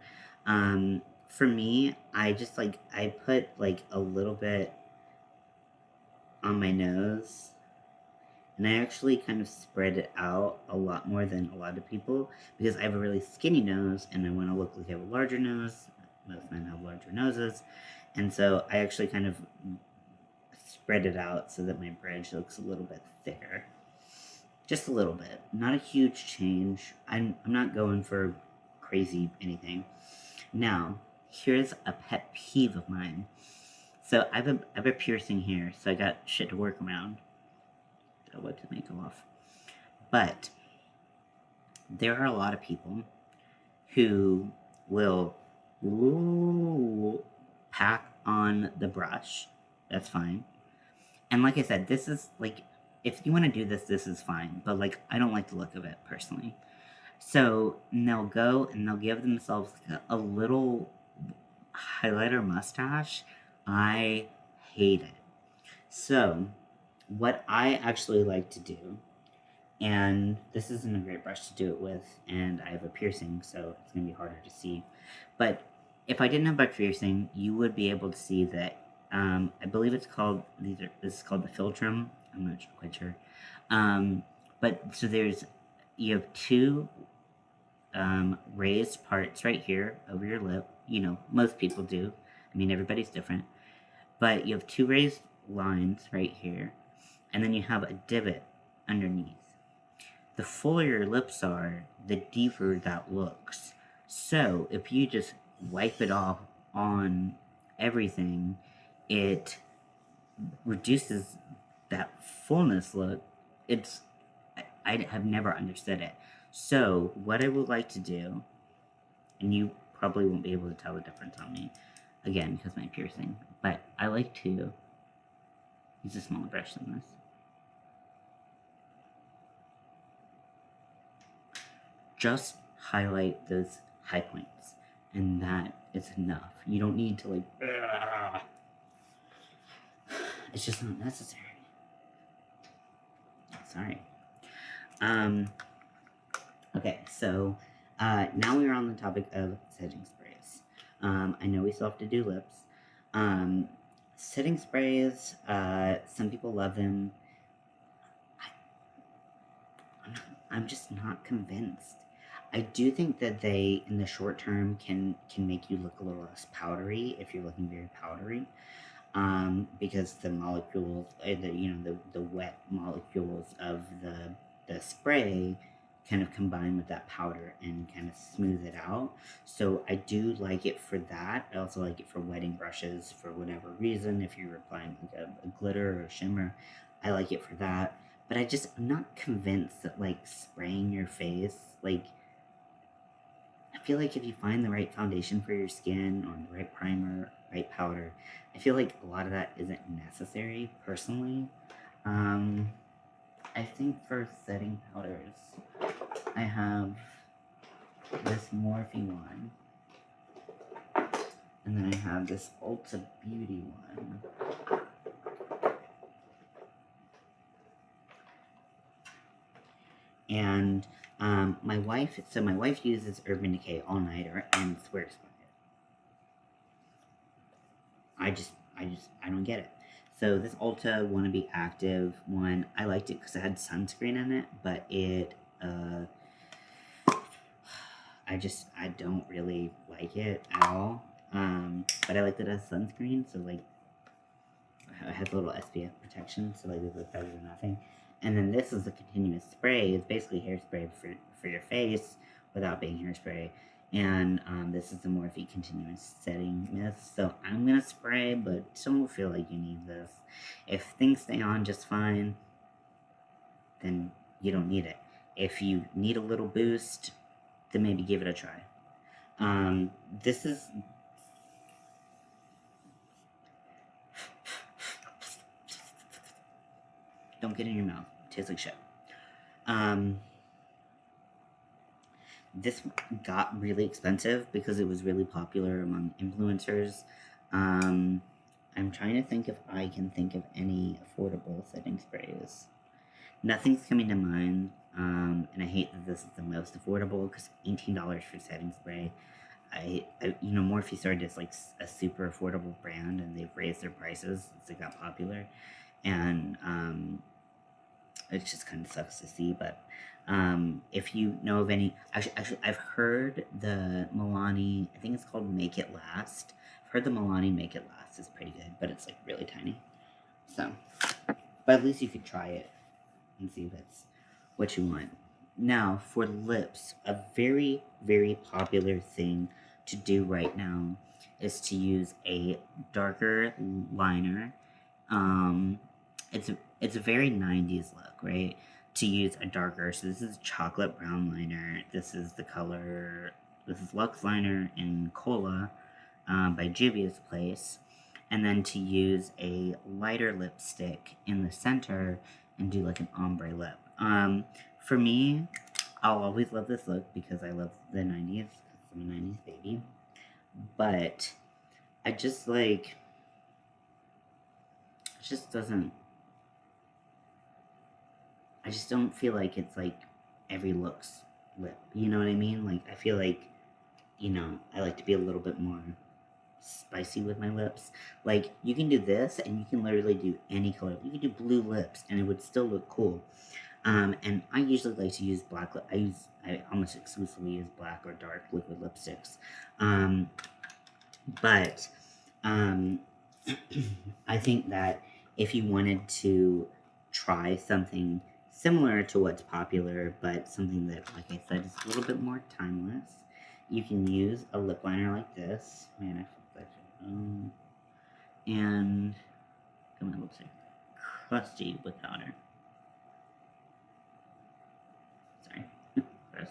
For me, I just like, I put like a little bit on my nose, and I actually kind of spread it out a lot more than a lot of people because I have a really skinny nose, and I want to look like I have a larger nose. Most men have larger noses, and so I actually kind of spread it out so that my bridge looks a little bit thicker. Just a little bit. Not a huge change. I'm not going for crazy anything. Now, here's a pet peeve of mine. So I have a piercing here, so I got shit to work around. Gotta wipe the makeup off. But there are a lot of people who will pack on the brush. That's fine. And like I said, this is like, if you want to do this, this is fine. But like, I don't like the look of it personally. So they'll go and they'll give themselves a little highlighter mustache. I hate it. So what I actually like to do, and this isn't a great brush to do it with, and I have a piercing, so it's going to be harder to see. But if I didn't have my piercing, you would be able to see that. I believe it's called, this is called the philtrum. I'm not quite sure. But so you have two raised parts right here over your lip. Most people do. I mean, everybody's different. But you have two raised lines right here, and then you have a divot underneath. The fuller your lips are, the deeper that looks. So if you just wipe it off on everything, it reduces that fullness look. I have never understood it. So what I would like to do, and you probably won't be able to tell the difference on me, again, because of my piercing, but I like to use a smaller brush than this. Just highlight those high points, and that is enough. You don't need to like, it's just not necessary. Sorry. Okay, so now we're on the topic of setting sprays. I know we still have to do lips. Setting sprays, some people love them. I'm just not convinced. I do think that they, in the short term, can make you look a little less powdery if you're looking very powdery. Because the molecules, the wet molecules of the spray kind of combine with that powder and kind of smooth it out. So I do like it for that. I also like it for wetting brushes for whatever reason. If you're applying like a glitter or a shimmer, I like it for that. But I'm not convinced that like spraying your face, like, I feel like if you find the right foundation for your skin or the right primer, right powder, I feel like a lot of that isn't necessary, personally. I think for setting powders, I have this Morphe one, and then I have this Ulta Beauty one. And my wife uses Urban Decay All Nighter and swears by it. I don't get it. So this Ulta Wannabe Active one, I liked it because it had sunscreen in it, but it, I don't really like it at all. But I like that it has sunscreen, so like, has a little SPF protection, so like this is better than nothing. And then this is a continuous spray. It's basically hairspray for your face without being hairspray. And this is the Morphe continuous setting mist. So I'm gonna spray, but don't feel like you need this. If things stay on just fine, then you don't need it. If you need a little boost, then maybe give it a try. This is don't get in your mouth. It tastes like shit. This got really expensive because it was really popular among influencers. I'm trying to think if I can think of any affordable setting sprays. Nothing's coming to mind, and I hate that this is the most affordable because $18 for setting spray. Morphe started as like a super affordable brand, and they've raised their prices as it got popular, and it just kind of sucks to see. But if you know of any, actually, I've heard the Milani. I think it's called Make It Last. I've heard the Milani Make It Last is pretty good, but it's like really tiny. So, but at least you could try it and see if it's what you want. Now, for lips, a very, very popular thing to do right now is to use a darker liner. It's a very 90s look, right? To use a darker, so this is chocolate brown liner. This is Luxe Liner in Cola by Juvia's Place. And then to use a lighter lipstick in the center and do like an ombre lip. For me, I'll always love this look because I love the 90s. I'm a 90s baby. But I just like, it just doesn't, I just don't feel like it's like every look's lip. You know what I mean? Like, I feel like, I like to be a little bit more spicy with my lips. Like, you can do this and you can literally do any color. You can do blue lips and it would still look cool. And I usually like to use black lip. I almost exclusively use black or dark liquid lipsticks. But I think that if you wanted to try something similar to what's popular, but something that, like I said, is a little bit more timeless, you can use a lip liner like this. Man, I feel like and come on, lipstick, crusty with powder. Sorry, gross.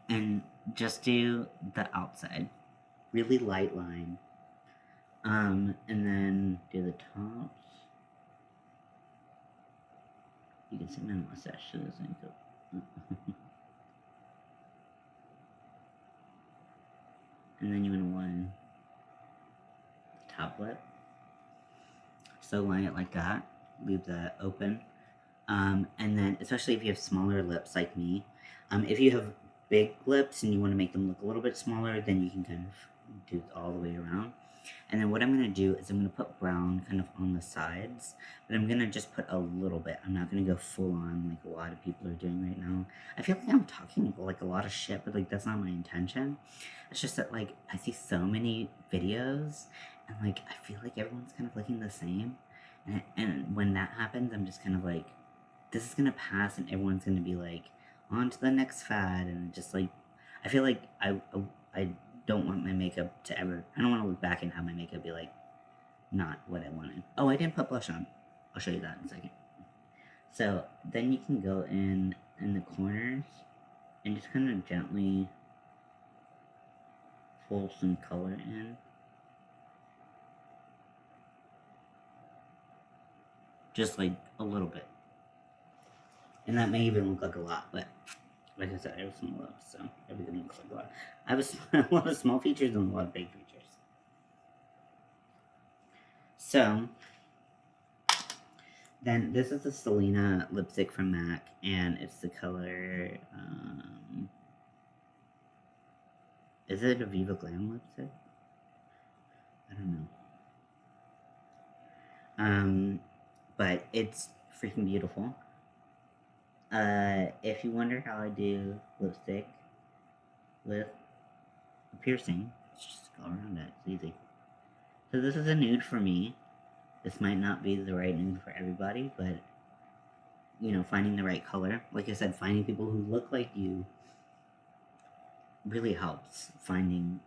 And just do the outside, really light line, and then do the tops. You can see my mustache to this and go. And then you want to line the top lip. So line it like that. Leave that open. And then, especially if you have smaller lips like me, if you have big lips and you want to make them look a little bit smaller, then you can kind of do it all the way around. And then what I'm going to do is I'm going to put brown kind of on the sides, but I'm going to just put a little bit. I'm not going to go full on like a lot of people are doing right now. I feel like I'm talking like a lot of shit, but like that's not my intention. It's just that like I see so many videos and like I feel like everyone's kind of looking the same. And when that happens, I'm just kind of like, this is going to pass and everyone's going to be like, on to the next fad. And just like, I feel like I don't want my makeup to ever, I don't want to look back and have my makeup be like, not what I wanted. Oh, I didn't put blush on. I'll show you that in a second. So then you can go in the corners and just kind of gently pull some color in. Just like a little bit. And that may even look like a lot, but like I said, I have small lips, so everything looks like a lot. I have a lot of small features and a lot of big features. So, then this is the Selena lipstick from MAC, and it's the color, is it a Viva Glam lipstick? I don't know. But it's freaking beautiful. If you wonder how I do lipstick with a piercing, just go around it. It's easy. So this is a nude for me. This might not be the right nude for everybody, but finding the right color. Like I said, finding people who look like you really helps finding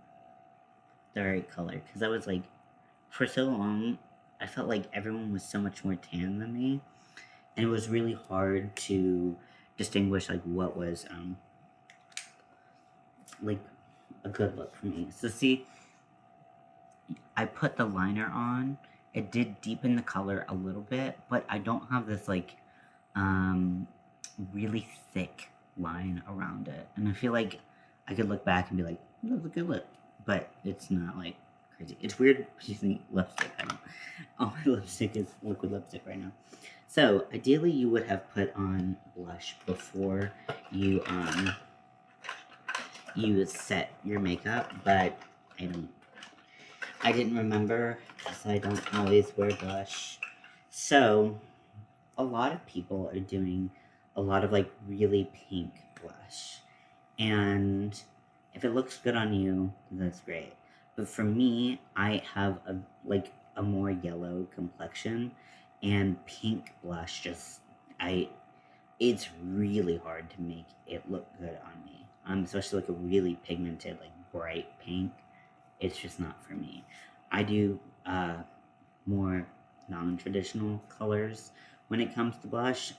the right color. Because I was like, for so long, I felt like everyone was so much more tan than me, and it was really hard to distinguish like what was like a good look for me. So see, I put the liner on. It did deepen the color a little bit, but I don't have this like um, really thick line around it. And I feel like I could look back and be like, that was a good lip, but it's not like crazy. It's weird using lipstick. I don't. All my lipstick is liquid lipstick right now. So ideally, you would have put on blush before you set your makeup, but I don't. I didn't remember because I don't always wear blush. So a lot of people are doing a lot of like really pink blush. And if it looks good on you, that's great. But for me, I have a more yellow complexion, and pink blush just I it's really hard to make it look good on me. Especially like a really pigmented, like bright pink. It's just not for me. I do more non-traditional colors when it comes to blush,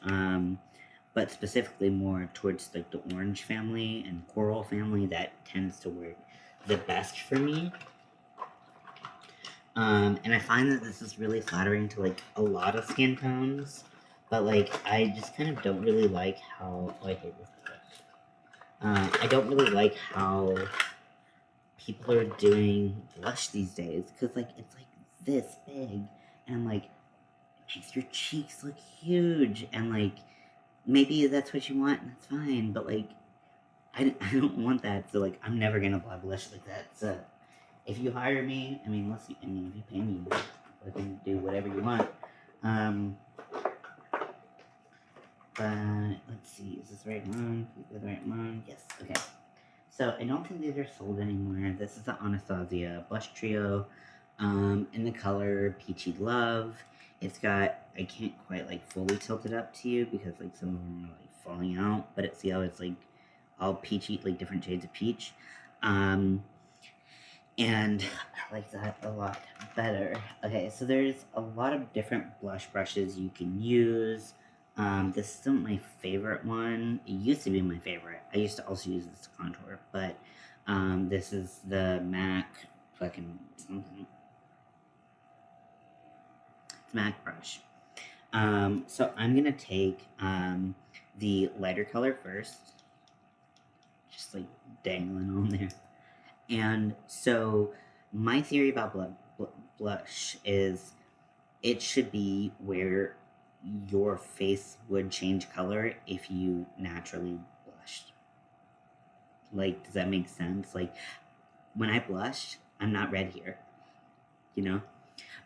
but specifically more towards like the orange family and coral family. That tends to work the best for me. And I find that this is really flattering to like a lot of skin tones, but like I just kind of don't really like how. Oh, I hate this blush. I don't really like how people are doing blush these days because like it's like this big and like it makes your cheeks look huge, and like maybe that's what you want and that's fine, but like I don't want that, so like I'm never gonna apply blush like that. So if you hire me, I mean, if you pay me, I can do whatever you want. But let's see, is this the right one? Is this the right one? Yes. Okay. So I don't think these are sold anymore. This is the Anastasia Blush Trio, in the color Peachy Love. It's got, I can't quite like fully tilt it up to you because like some of them are like falling out, but see how it's like all peachy, like different shades of peach. And I like that a lot better. Okay, so there's a lot of different blush brushes you can use. This isn't my favorite one. It used to be my favorite. I used to also use this to contour, but this is the MAC fucking something. It's MAC brush. So I'm gonna take the lighter color first, just like dangling on there. And so my theory about blush is it should be where your face would change color if you naturally blushed. Like, does that make sense? Like, when I blush, I'm not red here, you know?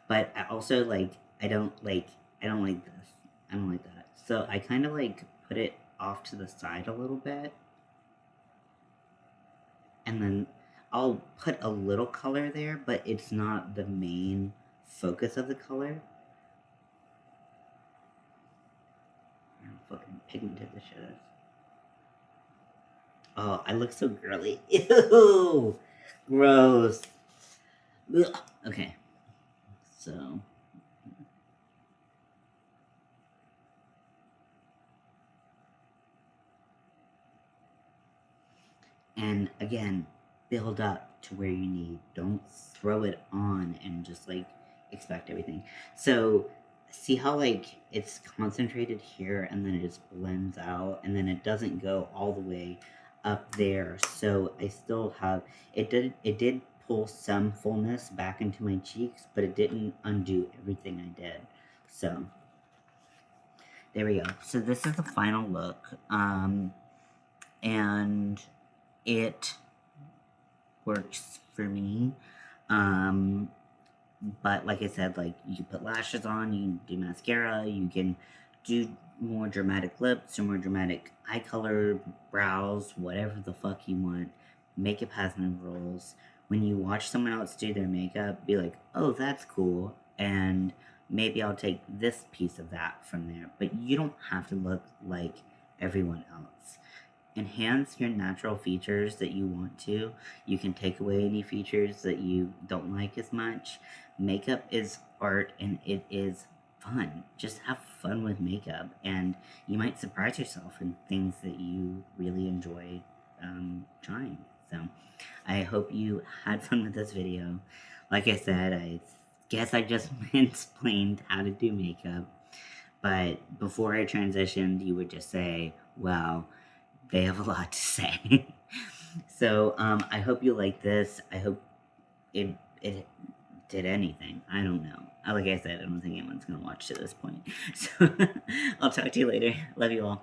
But I also, like, I don't like this. I don't like that. So I kind of, like, put it off to the side a little bit. And then I'll put a little color there, but it's not the main focus of the color. How fucking pigmented this shit is. Oh, I look so girly. Ew! Gross. Ugh. Okay. So. And again, build up to where you need. Don't throw it on and just like expect everything. So see how like it's concentrated here and then it just blends out and then it doesn't go all the way up there. So I still have it did pull some fullness back into my cheeks, but it didn't undo everything I did. So there we go. So this is the final look. And it works for me. But like I said, like you can put lashes on, you can do mascara, you can do more dramatic lips or more dramatic eye color, brows, whatever the fuck you want. Makeup has no rules. When you watch someone else do their makeup, be like, oh, that's cool, and maybe I'll take this piece of that from there. But you don't have to look like everyone else. Enhance your natural features that you want to. You can take away any features that you don't like as much. Makeup is art and it is fun. Just have fun with makeup, and you might surprise yourself in things that you really enjoy trying. So, I hope you had fun with this video. Like I said, I guess I just explained how to do makeup, but before I transitioned, you would just say, well, they have a lot to say. So I hope you like this. I hope it did anything. I don't know. Like I said, I don't think anyone's gonna watch to this point. So I'll talk to you later. Love you all.